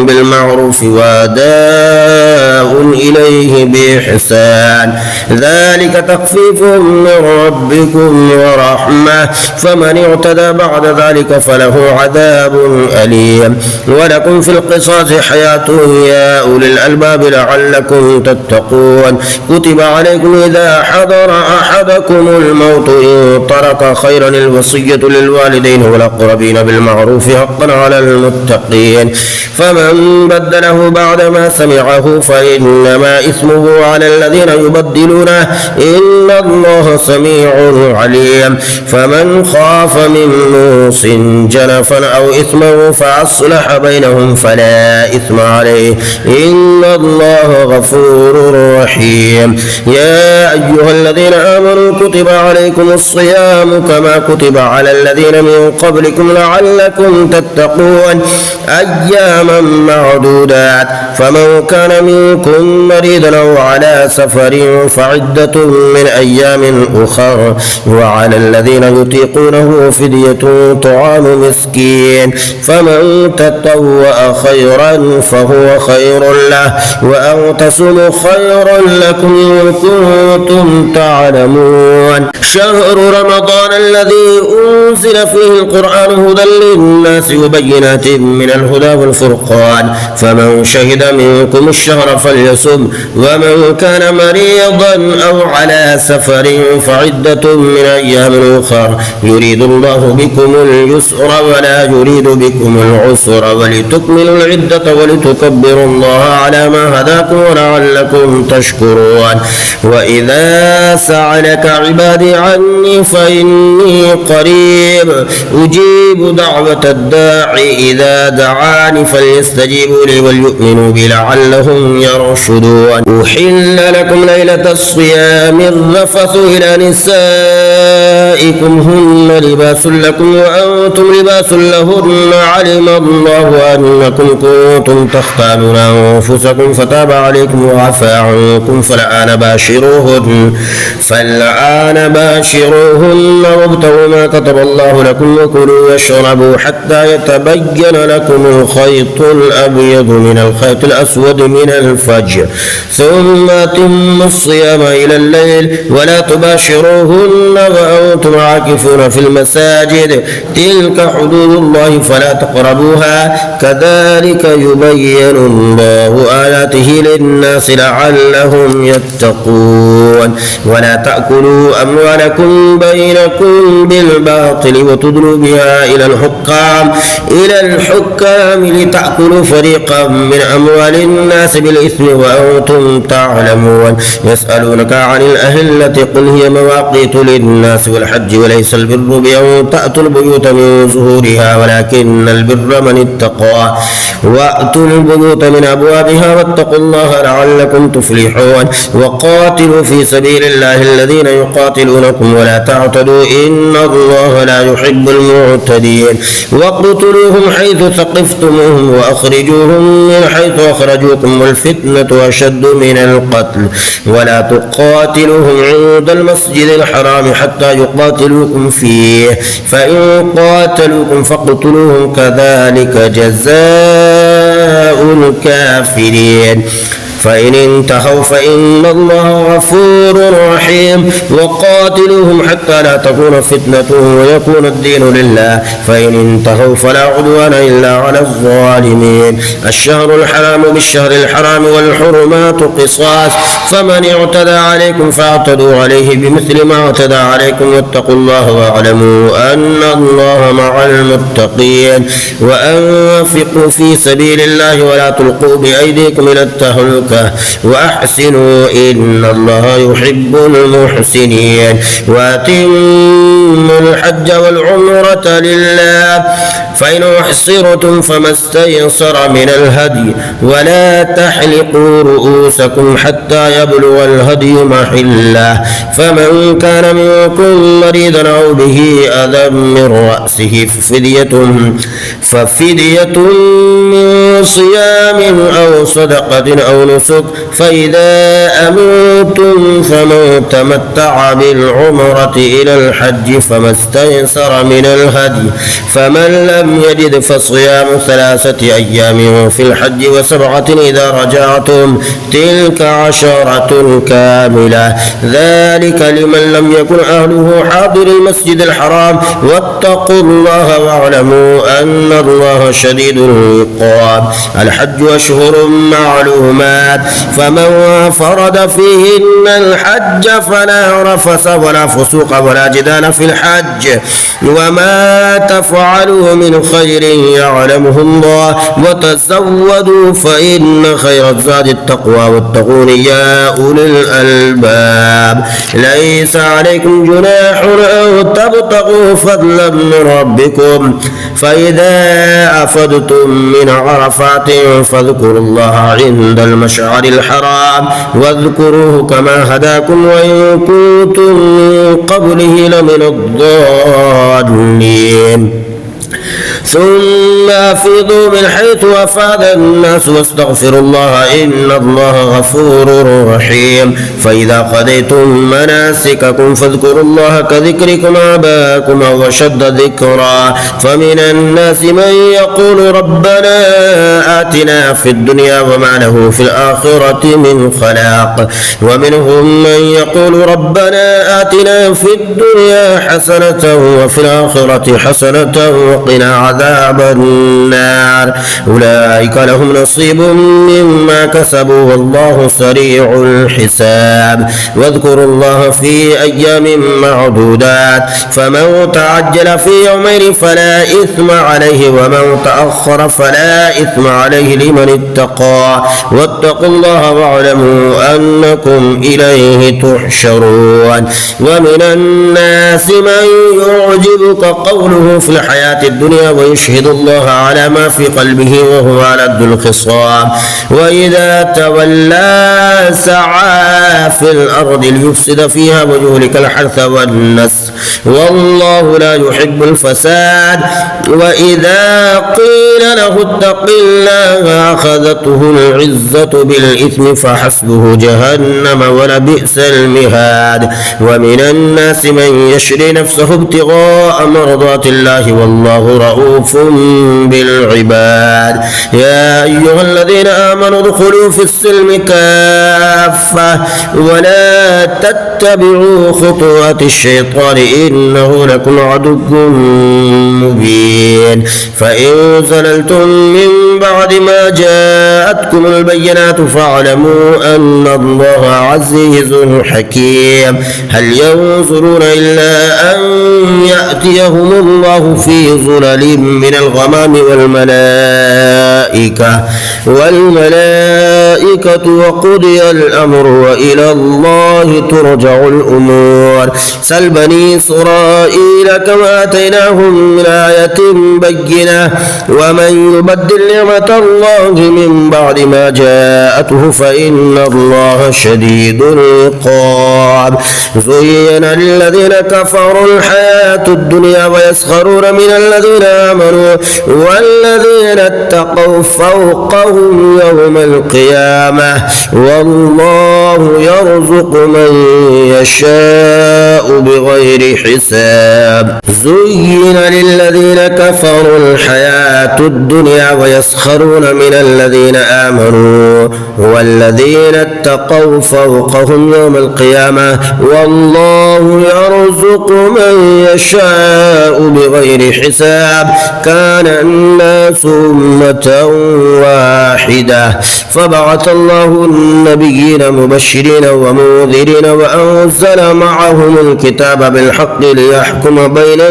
بالمعروف وأداء إليه بإحسان ذلك تخفيف من ربكم ورحمة فمن اعتدى بعد ذلك فله عذاب أليم ولكم في القصاص حياة يا أولي الألباب لعلكم تتقون كتب عليكم إذا حضر أحدكم الموت إن ترك خيرا الوصية للوالدين والأقربين بالمعروف حقا على المتقين فمن بدله بعدما سمعه فإنما إثمه على الذين يبدلونه إن الله سميع عليم فمن خاف من موص جنفا أو إثما فأصلح بينهم فلا إثم عليه إن الله غفور رحيم يا أيها الذين آمنوا كتب عليكم الصيام كما كتب على الذين من قبلكم لعلكم تتقون أياما معدودات فمن كان منكم مريضا أو على سفر فعدة من أيام أخر وعلى الذين يطيقونه فدية طعام مسكين فمن تطوع خيرا فهو خير له وأن تصوموا خير لكم إن كنتم تعلمون شهر رمضان الذي أنزل فيه القرآن هدى للناس وبينات من الهدى والفرقان فمن شهد منكم الشهر فليصم ومن كان مريضا أو على سفر فعدة من أيام أخر يريد الله بكم اليسر ولا يريد بكم العسر ولتكملوا العدة ولتكبروا الله على ما هداكم ولعلكم تشكرون وإذا سألك عبادي عني فإني قريب أجيب دعوة الداعي إذا دعاني فليستجيبوا لي وليؤمنوا بي لعلهم يرشدون أحل لكم ليلة الصيام الرفث إلى نسائكم هن لباس لكم وأنتم لباس لهن علم الله أنكم كنتم تختانون أنفسكم فتاب عليكم وعفى عنكم فالآن باشروهن وابتغوا ما كتب الله لكم وكلوا واشربوا حتى يتبين لكم الخيط الأبيض من الخيط الأسود من الفجر ثم أتموا الصيام إلى الليل ولا تباشروهن وأنتم عاكفون في المساجد تلك حدود الله فلا تقربوها كذلك يبين الله آياته للناس لعلهم يتقون ولا تأكلوا أموالكم بينكم بالباطل وتدلوا بها إلى الحكام لتأكلوا فريقا من أموال الناس بالإثم وأنتم تعلمون يسألونك عن الأهلة قل هي مواقيت للناس والحج وليس البر بأن تأتوا البيوت من ظهورها ولكن البر من اتقى وأتوا البيوت من أبوابها واتقوا الله لعلكم تفلحون وقاتلوا في سبيل الله الذين يقاتلونكم ولا تعتدوا إن الله لا يحب المعتدين واقتلوهم حيث ثقفتموهم وأخرجوهم من حيث أخرجوكم والفتنة أشد من القتل ولا تقاتلوهم عند المسجد الحرام حتى يقاتلوكم فيه فإن قاتلوكم فاقتلوهم كذلك جزاء الكافرين فإن انتهوا فإن الله غفور رحيم وقاتلوهم حتى لا تكون فتنة ويكون الدين لله فإن انتهوا فلا عدوان إلا على الظالمين الشهر الحرام بالشهر الحرام والحرمات قصاص فمن اعتدى عليكم فاعتدوا عليه بمثل ما اعتدى عليكم واتقوا الله واعلموا أن الله مع المتقين وأنفقوا في سبيل الله ولا تلقوا بأيديكم إلى التهلكة وأحسنوا إن الله يحب المحسنين وأتموا الحج والعمرة لله فإن أحصرتم فما استيسر من الهدي ولا تحلقوا رؤوسكم حتى يبلغ الهدي محله فمن كان منكم مريضا أو به أذى من رأسه ففدية من صيام أو صدقة أو نسك فإذا أمنتم فمن تمتع بالعمرة إلى الحج فما استيسر من الهدي فمن لم يجد فصيام 3 أيام في الحج و7 إذا رجعتم تلك 10 كاملة ذلك لمن لم يكن أهله حاضر المسجد الحرام واتقوا الله واعلموا أن الله شديد العقاب الحج أشهر معلومات فمن فرض فيهن الحج فلا رفث ولا فسوق ولا جدال في الحج وما تفعلوا من خير يعلمه الله وتزودوا فإن خير الزاد التقوى واتقون يا أولي الألباب ليس عليكم جناح أن تبتغوا فضلا من ربكم فإذا أفضتم من عرفات فاذكروا الله عند المشعر الحرام واذكروه كما هداكم وإن كنتم من قبله لمن الضالين ثم أفيضوا من حيث أفاض الناس واستغفروا الله إن الله غفور رحيم فإذا قضيتم مناسككم فاذكروا الله كذكركم آباءكم أو أشد ذكرا فمن الناس من يقول ربنا آتنا في الدنيا وما له في الآخرة من خلاق ومنهم من يقول ربنا آتنا في الدنيا حسنة وفي الآخرة حسنة وقنا عذاب النار أولئك لهم نصيب مما كسبوا والله سريع الحساب واذكروا الله في أيام معدودات فمن تعجل في يومين فلا إثم عليه ومن تأخر فلا إثم عليه لمن اتقى واتقوا الله واعلموا أنكم إليه تحشرون ومن الناس من يعجبك قوله في الحياة الدنيا يشهد الله على ما في قلبه وهو ألد الخصام. وإذا تولى سعى في الأرض ليفسد فيها ويهلك الحرث والنسل والله لا يحب الفساد. وإذا قيل له اتق الله أخذته العزة بالإثم فحسبه جهنم ولبئس المهاد. ومن الناس من يشري نفسه ابتغاء مرضات الله والله رؤوف بالعباد. يا أيها الذين آمنوا ادخلوا في السلم كافة ولا تتبعوا خطوات الشيطان إنه لكم عدو مبين. فإن زللتم من بعد ما جاءتكم البينات فاعلموا أن الله عزيز حكيم. هل ينظرون إلا أن يأتيهم الله في ظلل من الغمام والملائكة وقضي الأمر وإلى الله ترجع الأمور. سل بني إسرائيل كما آتيناهم من آية بينة ومن يبدل نعمة الله من بعد ما جاءته فإن الله شديد العقاب. زين للذين كفروا الحياة الدنيا ويسخرون من الذين آمنوا والذين اتقوا فوقهم يوم القيامة والله يرزق من يشاء بغير حساب. زين للذين كفروا الحياة الدنيا ويسخرون من الذين آمنوا والذين اتقوا فوقهم يوم القيامة والله يرزق من يشاء بغير حساب. كان الناس أمة واحدة فبعث الله النبيين مبشرين ومنذرين وأنزل معهم الكتاب بالحق ليحكم بين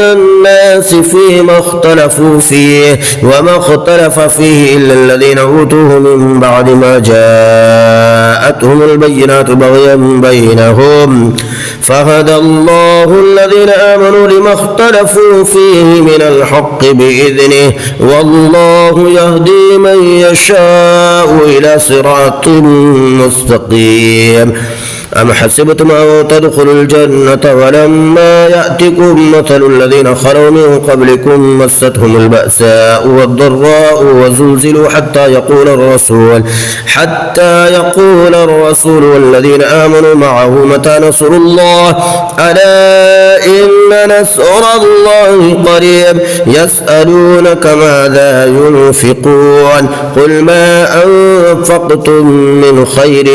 الناس فيما اختلفوا فيه وما اختلف فيه إلا الذين أوتوه من بعد ما جاءتهم البينات بغيا بينهم فهدى الله الذين آمنوا لما اختلفوا فيه من الحق بإذنه والله يهدي من يشاء إلى صراط مستقيم. أم حسبتم أن تدخلوا الجنة ولما يأتكم مثل الذين خلوا من قبلكم مستهم البأساء والضراء وزلزلوا حتى يقول الرسول والذين آمنوا معه متى نصر الله ألا إن نصر الله قريب. يسألونك ماذا ينفقون قل ما أنفقتم من خير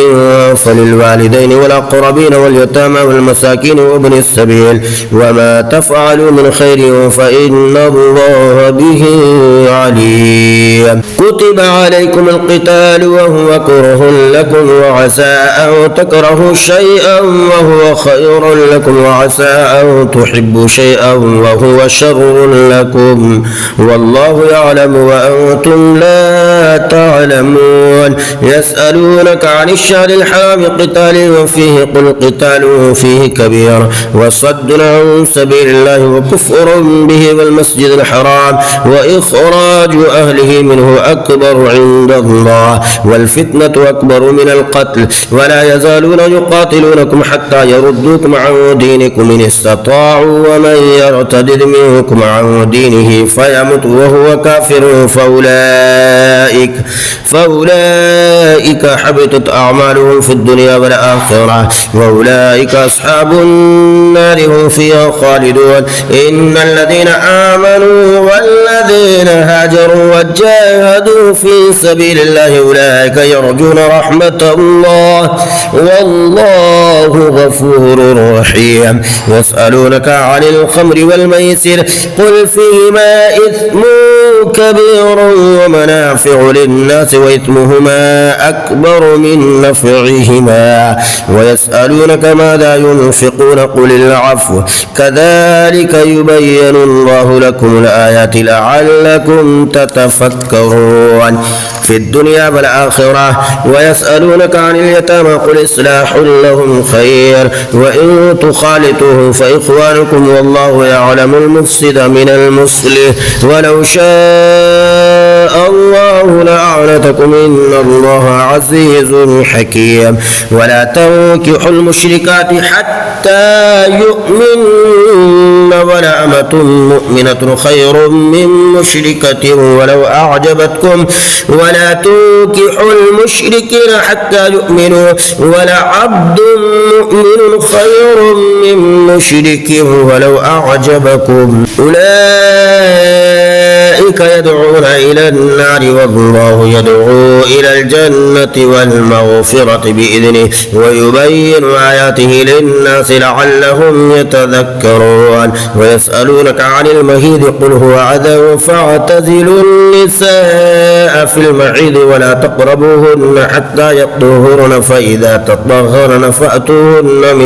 فللوالدين والأقربين واليتامى والمساكين وابن السبيل وما تفعلوا من خير فإن الله به عليم. كتب عليكم القتال وهو كره لكم وعسى أن تكرهوا شيئا وهو خير لكم وعسى أن تحبوا شيئا وهو شر لكم والله يعلم وأنتم لا تعلمون. يسألونك عن الشهر الحرام قتال فيه قل قتال فيه كبير وصد عن سبيل الله وكفر به والمسجد الحرام وإخراج أهله منه أكبر عند الله والفتنة أكبر من القتل ولا يزالون يقاتلونكم حتى يردوكم عن دينكم إن استطاعوا ومن يرتد منكم عن دينه فيمت وهو كافر فأولئك حبطت أعمالهم في الدنيا والآخرة وأولئك أصحاب النار هم فيها خالدون. إن الذين آمنوا والذين هاجروا وجاهدوا في سبيل الله أولئك يرجون رحمة الله والله غفور رحيم. يسألونك عن الخمر والميسر قل فيهما إثم كبير ومنافع للناس وإثمهما أكبر من نفعهما ويسألونك ماذا ينفقون قل العفو كذلك يبين الله لكم الآيات لعلكم تتفكرون. في الدنيا والآخرة. ويسألونك عن اليتامى قل إصلاح لهم خير وإن تخالطوهم فإخوانكم والله يعلم المفسد من المصلح ولو شاء الله لأعنتكم إن الله عزيز حكيم. ولا تنكحوا المشركات حتى يؤمن ولا أمة مؤمنة خير من مشركة ولو أعجبتكم ولا تنكحوا المشركين حتى يؤمنوا ولا عبد مؤمن خير من مشرك ولو أعجبكم أولئك يدعون إلى النار والله يدعو إلى الجنة والمغفرة بإذنه ويبين آياته للناس لعلهم يتذكرون. ويسألونك عن المهيد قل هو أذى فاعتزلوا النساء في المحيض ولا تقربوهن حتى يطهرن فإذا تطهرن فأتوهن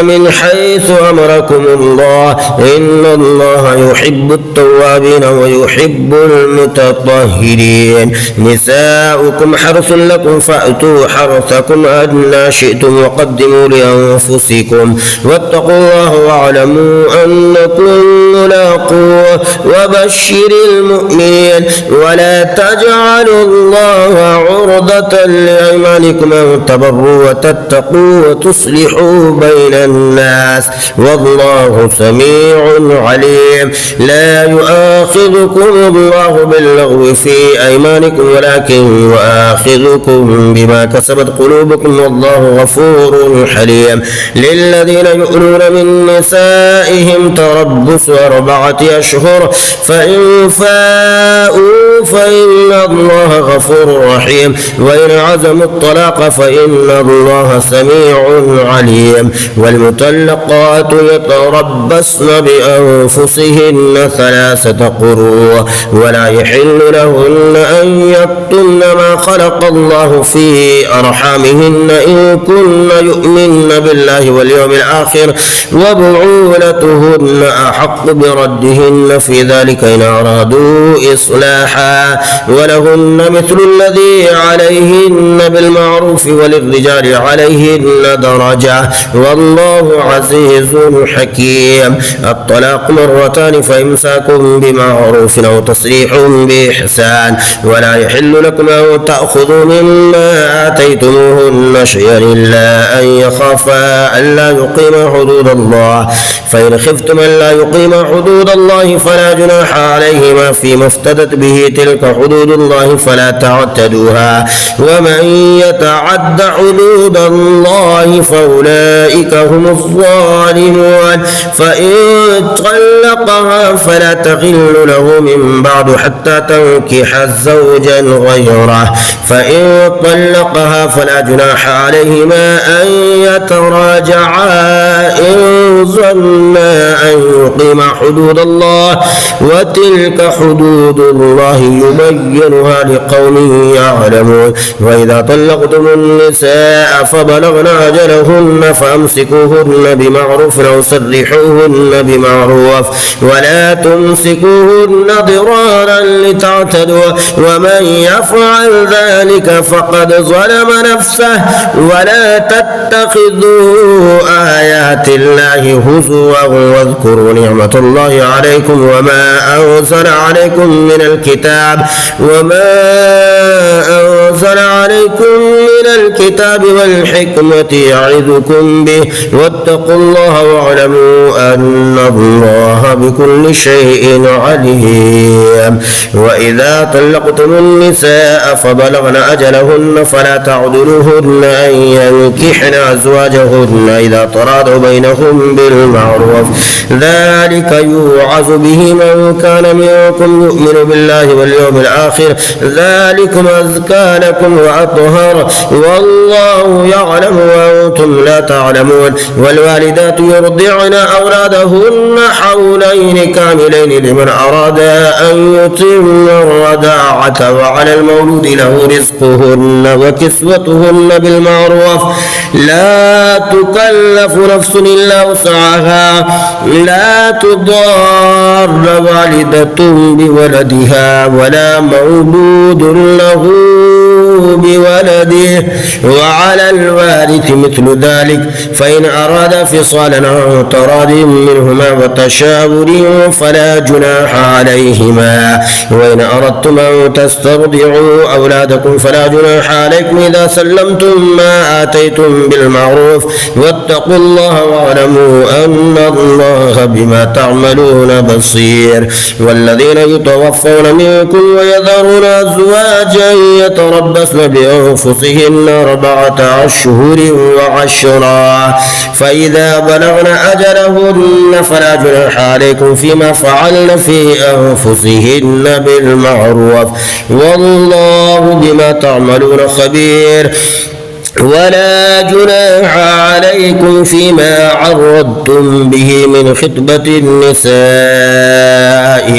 من حيث أمركم الله إن الله يحب التوابين ويحب المتطهرين. نساؤكم حرث لكم فأتوا حرثكم أنى شئتم وقدموا لأنفسكم واتقوا الله واعلموا أنكم ملاقوه وبشر المؤمنين. ولا تجعلوا الله عرضة لأيمانكم أن تبروا وتتقوا وتصلحوا بين الناس والله سميع عليم. لا يؤاخذكم الله باللغو في أيمانكم ولكن يؤاخذكم بما كسبت قلوبكم والله غفور حليم. للذين يؤلون من نسائهم تربص 4 أشهر فإن فاءوا فإن الله غفور رحيم وإن عزموا الطلاق فإن الله سميع عليم. والمطلقات يتربصن بأنفسهن 3 قروء ولا يحل لهن أن يكتمن ما خلق الله في أرحامهن إن كن يؤمن بالله واليوم الآخر وبعولتهن أحق بردهن في ذلك إن أرادوا إصلاحا ولهن مثل الذي عليهن بالمعروف وللرجال عليهن درجة والله عزيز حكيم. الطلاق 2 فإمساك بمعروف أو تصريح بإحسان. ولا يحل لكم أن تأخذوا مما آتيتموهن شيئا إلا أن يخافا ألا يقيما حدود الله فإن خفتم ألا يقيما حدود الله فلا جناح عليهما فيما افتدت به تلك حدود الله فلا تعتدوها ومن يتعد حدود الله فأولئك هم الظالمون. فإن طلقها فلا تحل له من بعد حتى تنكح زوجا غيره فإن طلقها فلا جناح عليهما أن يتراجعا إن ظنا أن يقيما حدود الله وتلك حدود الله يبينها لقوم يعلمون. وإذا طلقتم النساء فبلغن أجلهن فأمسكوهن بمعروف أو سرحوهن بمعروف ولا تمسكوهن ضرارا لتعتدوا ومن يفعل ذلك فقد ظلم نفسه. ولا تتخذوا آيات الله هزوا واذكروا نعمة الله عليكم وما أنزل عليكم من الكتاب والحكمة يعظكم به واتقوا الله واعلموا أن الله بكل شيء عليم. وإذا طلقتم النساء فبلغن أجلهن فلا تعضلوهن أن ينكحن أزواجهن إذا تراضوا بينهم بالمعروف ذلك يوعظ به من كان منكم يؤمن بالله واليوم الآخر ذلكم أزكى لكم وأطهر والله يعلم وأنتم لا تعلمون. والوالدات يرضعن أولادهن حولين كاملين لمن أراد أن يتم الرضاعة وعلى المولود له رزقهن وكسوتهن بالمعروف لا تكلف نفس إلا وسعها لا تضار والدة بولدها ولا مولود له بولده وعلى الوارث مثل ذلك فإن أراد فصالا عن تراض منهما وتشاور فلا جناح عليهما وإن أردتم أن تسترضعوا أولادكم فلا جناح عليكم إذا سلمتم ما آتيتم بالمعروف واتقوا الله واعلموا أن الله بما تعملون بصير. والذين يتوفون منكم ويذرون أزواجا يتربصن بأنفسهن 4 أشهر وعشرا فإذا بلغن أجلهن فلا جناح عليكم فيما فعلن في أنفسهن بالمعروف والله بما تعملون خبير. ولا جناح عليكم فيما عرضتم به من خطبة النساء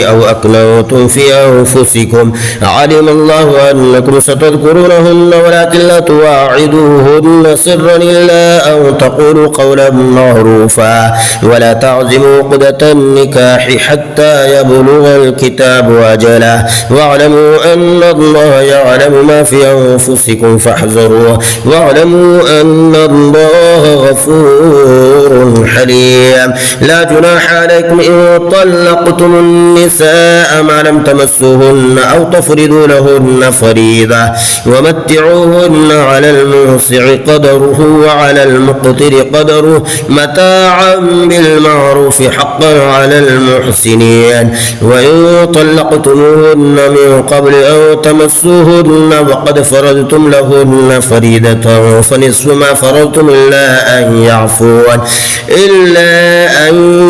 أو أكننتم في أنفسكم علم الله أنكم ستذكرونهن ولكن لا تواعدوهن سرا إلا أن تقولوا قولا معروفا ولا تعزموا عقدة النكاح حتى يبلغ الكتاب أجله واعلموا أن الله يعلم ما في أنفسكم فاحذروه واعلموا أن الله غفور حليم. لا جناح عليكم إن طلقتم النساء ما لم تمسوهن أو تفرضوا لهن فريضة ومتعوهن على الموسع قدره وعلى المقتر قدره متاعا بالمعروف حقا على المحسنين. وإن طلقتموهن من قبل أن تمسوهن وقد فرضتم لهن فريضة فنصف ما فرضتم إلا أن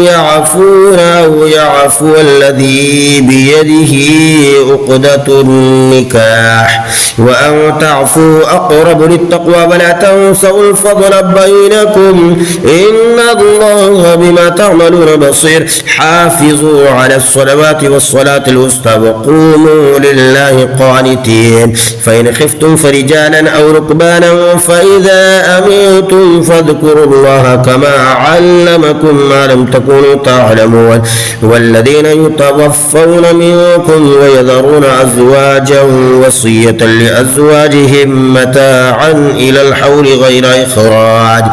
يعفون أو يعفو الذي بيده عقدة النكاح وأن تعفوا أقرب للتقوى ولا تنسوا الفضل بينكم إن الله بما تعملون بصير. حافظوا على الصلوات والصلاة الوسطى وقوموا لله قانتين. فإن خفتم فرجالا أو ركبانا فإذا أمنتم فاذكروا الله كما علمكم ما لم تكونوا تعلمون. والذين يتوفون منكم ويذرون أزواجا وصية لأزواجهم متاعا إلى الحول غير إخراج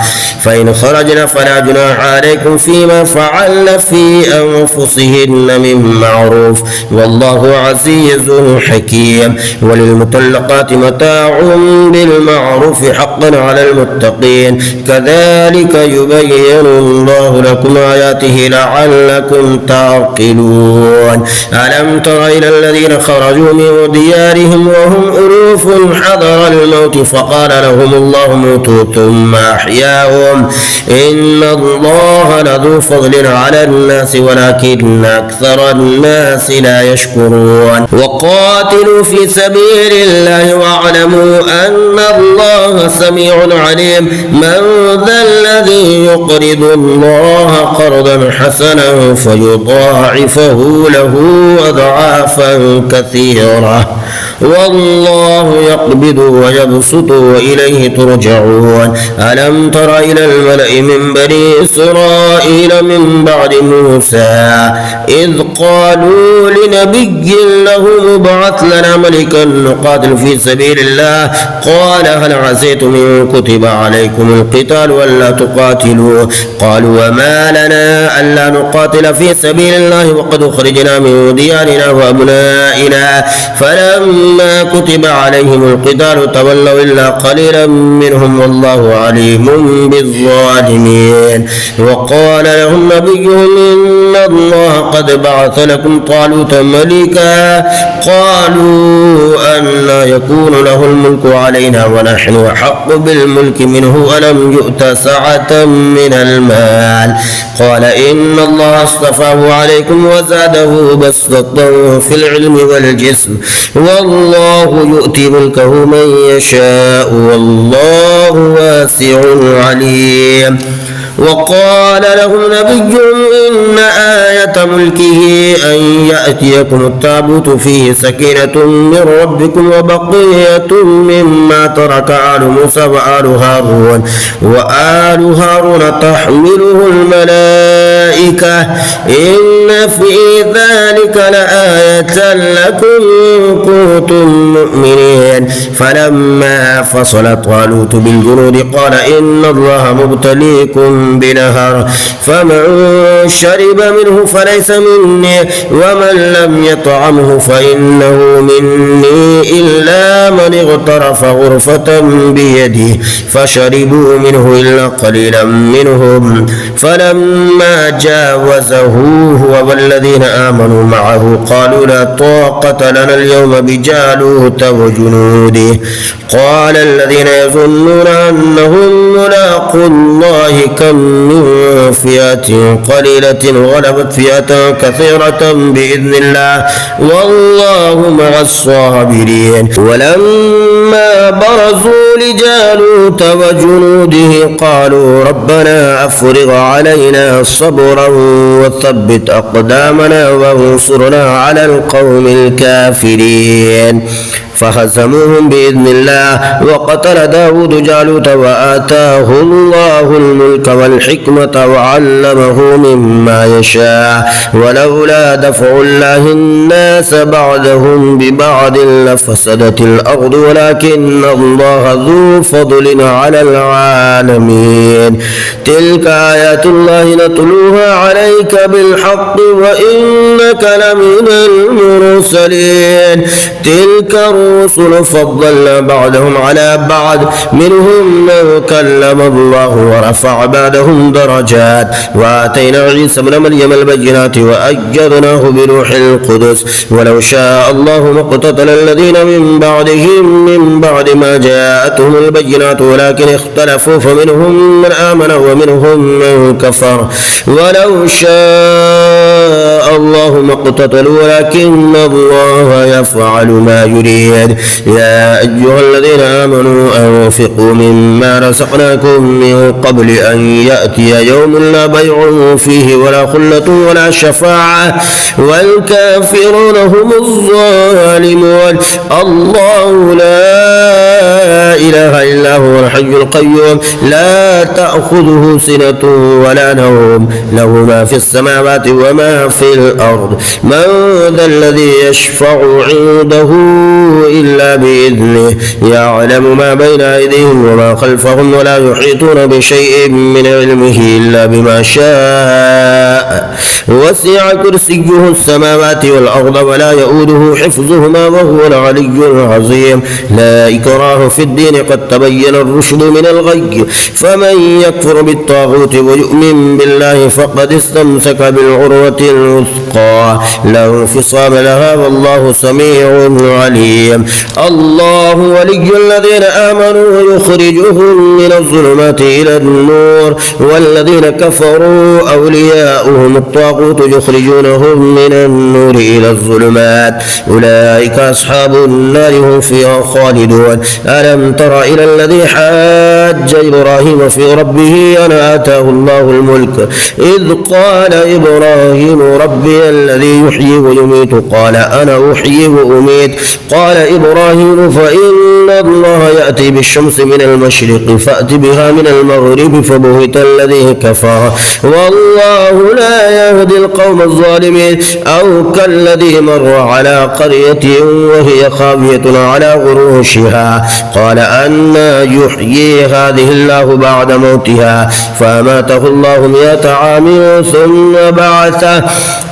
فإن خرجن فلا جناح عليكم فيما فعلن في أنفسهن من معروف والله عزيز حكيم. وللمطلقات متاع بالمعروف حقا على المتقين كذلك يبين الله لكم آياته لعلكم تعقلون. ألم تر إلى الذين خرجوا من ديارهم وهم ألوف حذر الموت فقال لهم الله موتوا ثم أحياهم إن الله لذو فضل على الناس ولكن أكثر الناس لا يشكرون. وقاتلوا في سبيل الله واعلموا أن الله سميع عليم. من ذا الذي يقرض الله قرضا حسنا فيضاعفه له أضعافا كثيرة والله يقبض ويبسط وإليه ترجعون. ألم تر إلى الملأ من بني إسرائيل من بعد موسى إذ قالوا لنبي له ابعث لنا ملكا نقاتل في سبيل الله قال هل عسيتم إن كتب عليكم القتال ألا تقاتلوا قالوا وما لنا ألا نقاتل في سبيل الله وقد أخرجنا من ديارنا وأبنائنا فلما كتب عليهم القتال تولوا إلا قليلا منهم والله عليم بالظالمين. وقال لهم نبيهم إن الله قد بعث لكم طالوت ملكا قالوا أنى يكون له الملك علينا ونحن أحق بالملك منه ألم يؤت سعة من المال قال إن الله اصطفاه عليكم وزاده بسطة في العلم والجسم والله يؤتي ملكه من يشاء والله واسع عليم. وقال لهم نبيهم إن آية ملكه أن يأتيكم التابوت فيه سكينة من ربكم وبقية مما ترك آل موسى وآل هارون تحمله الملائكة إن في ذلك لآية لكم إن كنتم مؤمنين. فلما فصل طالوت بالجنود قال إن الله مبتليكم بنهر فمن شرب منه فليس مني ومن لم يطعمه فإنه مني إلا من اغترف غرفة بيده فشربوا منه إلا قليلا منهم. فلما جاوزه هو والذين آمنوا معه قالوا لا طاقة لنا اليوم بجالوت وجنوده. قال الذين يظنون أنهم ملاقو الله كم من فئة قليلة غلبت فئة كثيرة بإذن الله والله مع الصابرين. ولما برزوا لجالوت وجنوده قالوا ربنا أفرغ علينا صبرا وثبت أقدامنا وانصرنا على القوم الكافرين. فهزموهم بإذن الله وقتل داود جالوت وآتاه الله الملك والحكمة وعلمه مما يشاء ولولا دفع الله الناس بعدهم ببعض لفسدت الأرض ولكن الله ذو فضل على العالمين. تلك آيات الله نتلوها عليك بالحق وإنك لمن المرسلين. تلك الرسل فضلنا بعضهم على بعض منهم من كلم الله ورفع بعضهم درجات وآتينا عيسى ابن مريم البينات وأيدناه بروح القدس ولو شاء الله ما اقتتل الذين من بعدهم من بعد ما جاءتهم البينات ولكن اختلفوا فمنهم من آمن ومنهم من كفر ولو شاء الله ما اقتتلوا ولكن الله يفعل ما يريد. يا أيها الذين آمنوا أنفقوا مما رزقناكم من قبل أن يأتي يوم لا بيع فيه ولا خلة ولا شفاعة والكافرون هم الظالمون. الله لا إله إلا هو الحي القيوم لا تأخذه سنة ولا نوم له ما في السماوات وما في الأرض. من ذا الذي يشفع عنده إلا بإذنه يعلم ما بين أيديهم وما خلفهم ولا يحيطون بشيء من علمه إلا بما شاء وسع كرسيه السماوات والأرض ولا يؤوده حفظهما وهو العلي العظيم. لا إكراه في الدين قد تبين الرشد من الغي فمن يكفر بالطاغوت ويؤمن بالله فقد استمسك بالعروة الوثقى لا انفصام لها والله سميع عليم. الله ولي الذين آمنوا يخرجهم من الظلمات إلى النور والذين كفروا أولياؤهم الطاغوت يخرجونهم من النور إلى الظلمات أولئك أصحاب النار هم فيها خالدون. ألم تر إلى الذي حاج إبراهيم في ربه أن آتاه الله الملك إذ قال إبراهيم ربي الذي يحيي ويميت قال أنا أحيي وأميت قال إبراهيم فإن الله يأتي بالشمس من المشرق فأت بها من المغرب فبهت الذي كفر والله لا يهدي القوم الظالمين. أو كالذي مر على قرية وهي خاوية على عروشها قال أنى يحيي هذه الله بعد موتها فأماته الله 100 عام ثم بعثه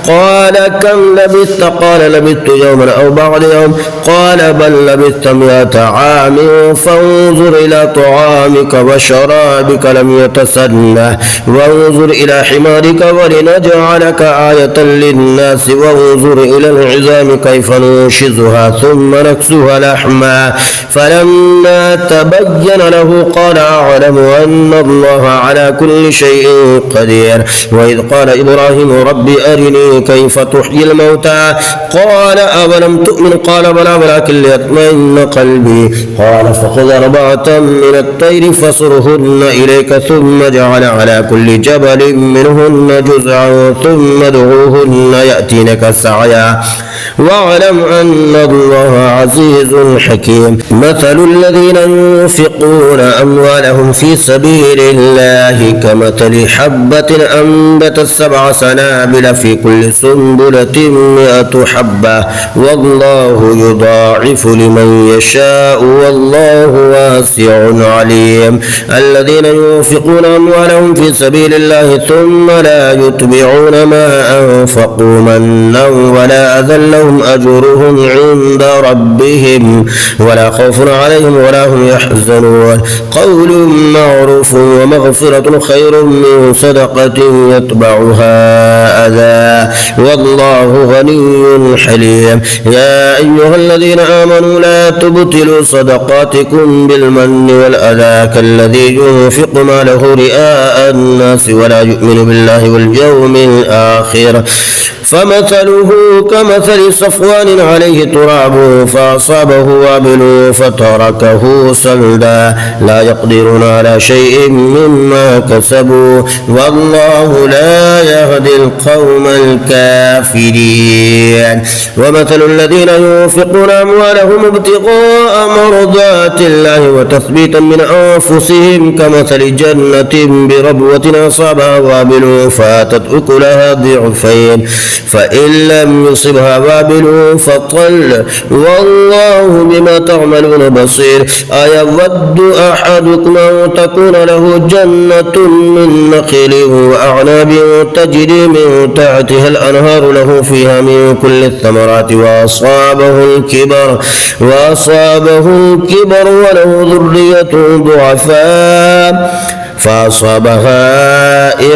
قال كم لبثت قال لبثت يوما أو بعض يوم قال بل لبثت 100 عام فانظر إلى طعامك وشرابك لم يتسنه وانظر إلى حمارك ولنجعلك آية للناس وانظر إلى العظام كيف ننشزها ثم نكسوها لحما فلما فلما تبين له قال أعلم أن الله على كل شيء قدير. وإذ قال إبراهيم رب أرني كيف تحيي الموتى قال أولم تؤمن قال بلى ولكن ليطمئن قلبي قال فخذ 4 من الطير فصرهن إليك ثم اجعل على كل جبل منهن جزعا ثم ادعوهن يأتينك سعيا واعلم أن الله عزيز حكيم. مثل الذين ينفقون أموالهم في سبيل الله كمثل حبة أنبتت 7 سنابل في كل سنبلة 100 حبة والله يضاعف لمن يشاء والله واسع عليم. الذين ينفقون أموالهم في سبيل الله ثم لا يتبعون ما أنفقوا منا ولا أذى لهم أجرهم عند ربهم ولا خوف عليهم ولا هم يحزنون. قول معروف ومغفرة خير من صدقة يتبعها أذى والله غني حليم. يا أيها الذين آمنوا لا تبطلوا صدقاتكم بالمن والأذى كالذي ينفق ماله رئاء الناس ولا يؤمن بالله واليوم الآخر فمثله كمثل صفوان عليه تراب فأصابه وابل فتركه صلدا لا يقدرون على شيء مما كسبوا والله لا يهدي القوم الكافرين. ومثل الذين ينفقون أموالهم ابتغاء مرضات الله وتثبيتا من أنفسهم كمثل جنة بربوة أصابها وابل فآتت أكلها ضعفين فإن لم يصبها وابل فطل والله بما تعملون بصير. أيود أحدكم أن تكون له جنة من نخيل وأعناب تجري من تحتها الأنهار له فيها من كل الثمرات وأصابه الكبر وله ذرية ضعفاء فأصابها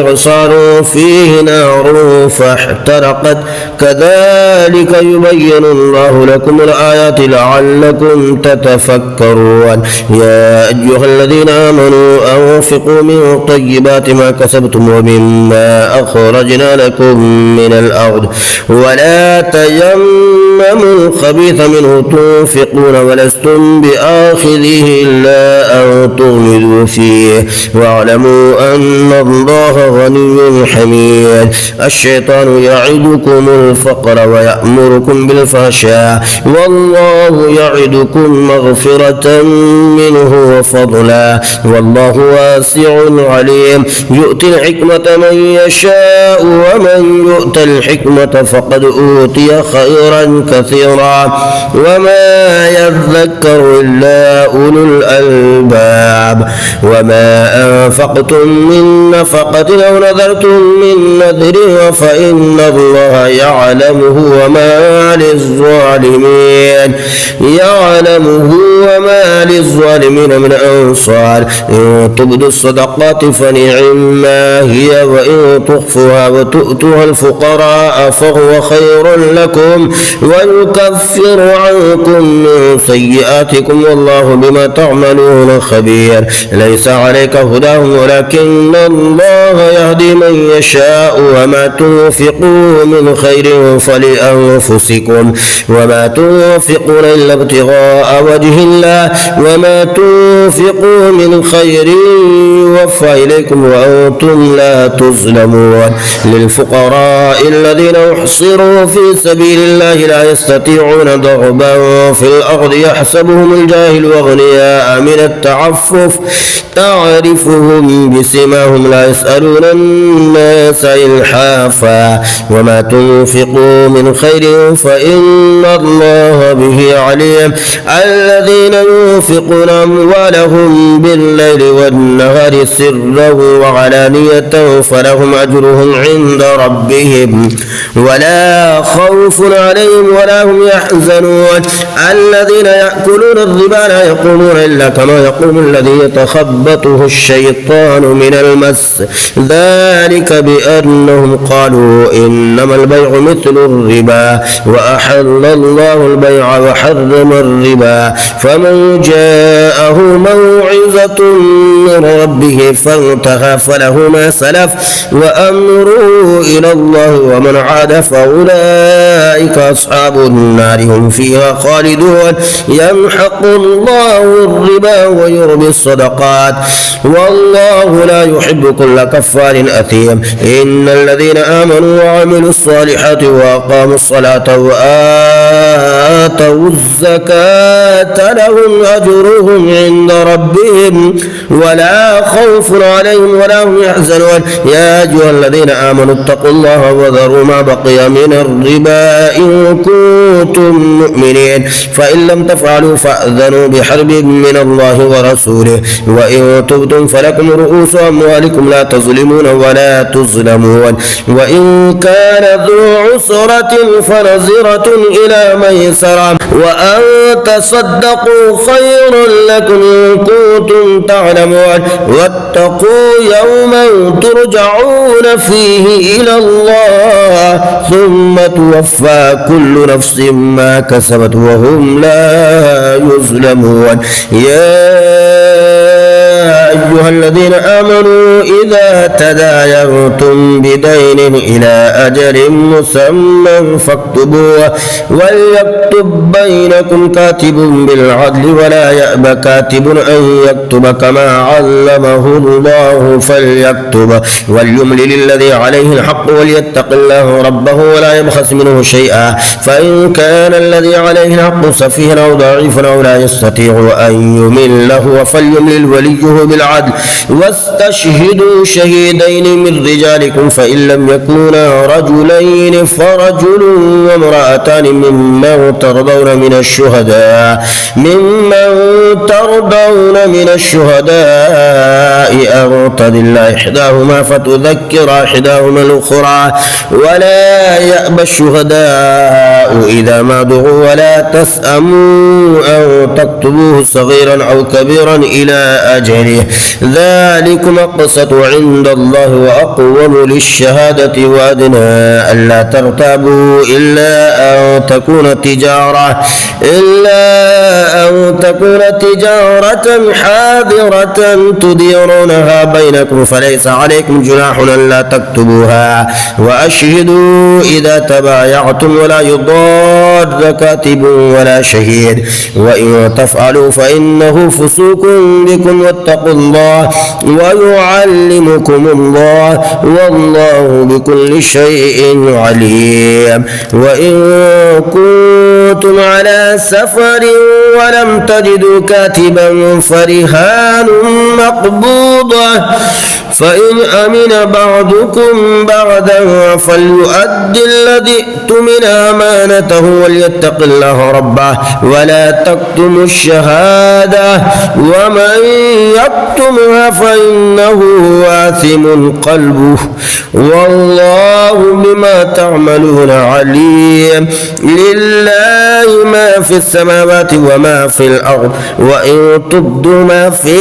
إعصار فيه نار فاحترقت كذلك يبين الله لكم الآيات لعلكم تتفكرون. يا أيها الذين آمنوا أنفقوا من طيبات ما كسبتم ومما أخرجنا لكم من الأرض ولا تيمموا الخبيث منه تنفقون ولستم بآخذه إلا أن تغمضوا فيه واعلموا أن الله غني حميد. الشيطان يعدكم الفقر ويأمركم بالفحشاء والله يعدكم مغفرة منه وفضلا والله واسع عليم. يؤتي الحكمة من يشاء ومن يؤت الحكمة فقد أوتي خيرا كثيرا وما يذكر إلا أولو الألباب. وما أنفقتم من نفقة أو نذرتم من نذر فإن الله يعلمه وما للظالمين من أنصار. إن تبدوا الصدقات فنعما هي وإن تخفوها وتؤتوها الفقراء فهو خير لكم ويكفر عنكم من سيئاتكم والله بما تعملون خبير. ليس عليك هداهم ولكن الله يهدي من يشاء وما تنفقوا من خير فلأنفسكم وما تنفقون إلا ابتغاء وجه الله وما تنفقوا من خير يوفى إليكم وأنتم لا تظلمون. للفقراء الذين أحصروا في سبيل الله لا يستطيعون ضربا في الأرض يحسبهم الجاهل أغنياء من التعفف تعرفهم بسماهم لا يسألون الناس إلحافا وما تنفقوا من خير فإن الله به عليم. الذين ينفقون أموالهم بالليل والنهار سرا وعلانية فلهم أجرهم عند ربهم ولا خوف عليهم ولا هم يحزنون. الذين يأكلون الربا لا يقومون إلا كما يقوم الذي يتخبطه الشيطان الشيطان من المس ذلك بأنهم قالوا إنما البيع مثل الربا وأحل الله البيع وحرم الربا فمن جاءه موعظة من ربه فانتهى فله ما سلف وأمره إلى الله ومن عاد فأولئك أصحاب النار هم فيها خالدون يمحق الله الربا ويربي الصدقات والله لا يحب كل كفار أثيم إن الذين آمنوا وعملوا الصالحات وأقاموا الصلاة وآتوا الزكاة لهم أجرهم عند ربهم ولا خوف عليهم ولا هم يحزنون يا أيها الذين آمنوا اتقوا الله وذروا ما بقي من الربا إن كنتم مؤمنين فإن لم تفعلوا فأذنوا بحرب من الله ورسوله وإن تبتم فلكم رؤوس أموالكم لا تظلمون ولا تظلمون وإن كان ذو عسرة فنظرة إلى ميسرة وأن تصدقوا خير لكم إن كنتم تعلمون واتقوا يوما ترجعون فيه إلى الله ثم توفى كل نفس ما كسبت وهم لا يظلمون يا أيها الذين آمنوا إذا تداينتم بدين إلى أجل مسمى فاكتبوه وليكتب بينكم كاتب بالعدل ولا يأب كاتب أن يكتب كما علمه الله فليكتب وليملل الذي عليه الحق وليتق الله ربه ولا يبخس منه شيئا فإن كان الذي عليه الحق سفيها أو ضعيفا أو لا يستطيع أن يمله فليملل وليه بالعدل واستشهدوا شهيدين من رجالكم فإن لم يكونا رجلين فرجل وامرأتان ممن ترضون من الشهداء أن تضل إحداهما فتذكر إحداهما الأخرى ولا يأبى الشهداء إذا ما دعوا ولا تسأموا أو تكتبوه صغيرا أو كبيرا إلى أجله ذلكم أقسط عند الله وأقوم للشهادة وأدنى ألا ترتابوا إلا أن تكون تجارة حاضرة تديرونها بينكم فليس عليكم جناح ألا تكتبوها وأشهدوا إذا تبايعتم ولا يضار كاتب ولا شهيد وإن تفعلوا فإنه فسوق بكم واتقوا الله ويعلمكم الله والله بكل شيء عليم وإن كنتم على سفر ولم تجدوا كاتبا فرهان مقبوضة فإن أمن بعضكم بعضا فليؤد الذي اؤتمن أمانته وليتق الله ربه ولا تكتموا الشهادة ومن يكتمها فإنه آثم قلبه والله بما تعملون عليم لله ما في السماوات وما في الأرض وإن تبدوا ما في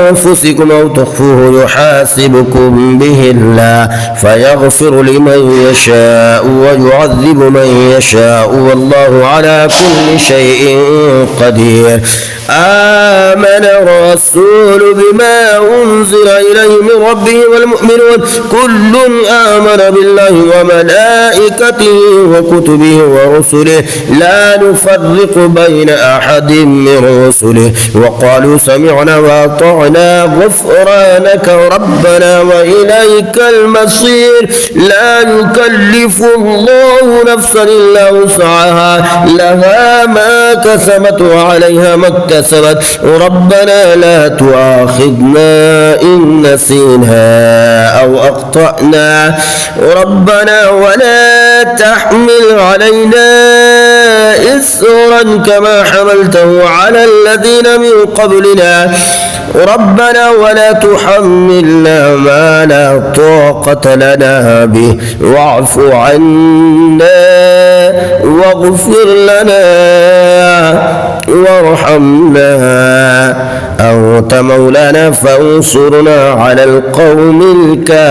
أنفسكم أو تخفوه يحاسبكم به الله فيغفر لمن يشاء ويعذب من يشاء والله على كل شيء قدير آمن الرسول بما أنزل إليه من ربه والمؤمنون كل آمن بالله وملائكته وكتبه ورسله لا نفرق بين أحد من رسله وقالوا سمعنا وأطعنا غفرانك ربنا وإليك المصير لا يكلف الله نفسا إلا وسعها لها ما كسبت وعليها ما اكتسبت ربنا لا تؤاخذنا إن نسينا أو أخطأنا ربنا ولا تحمل علينا إسرا كما حملته على الذين من قبلنا ربنا ولا تحملنا ما لا طاقة لنا به واعف عنا واغفر لنا وارحمنا أنت مولانا فانصرنا على القوم الكافرين.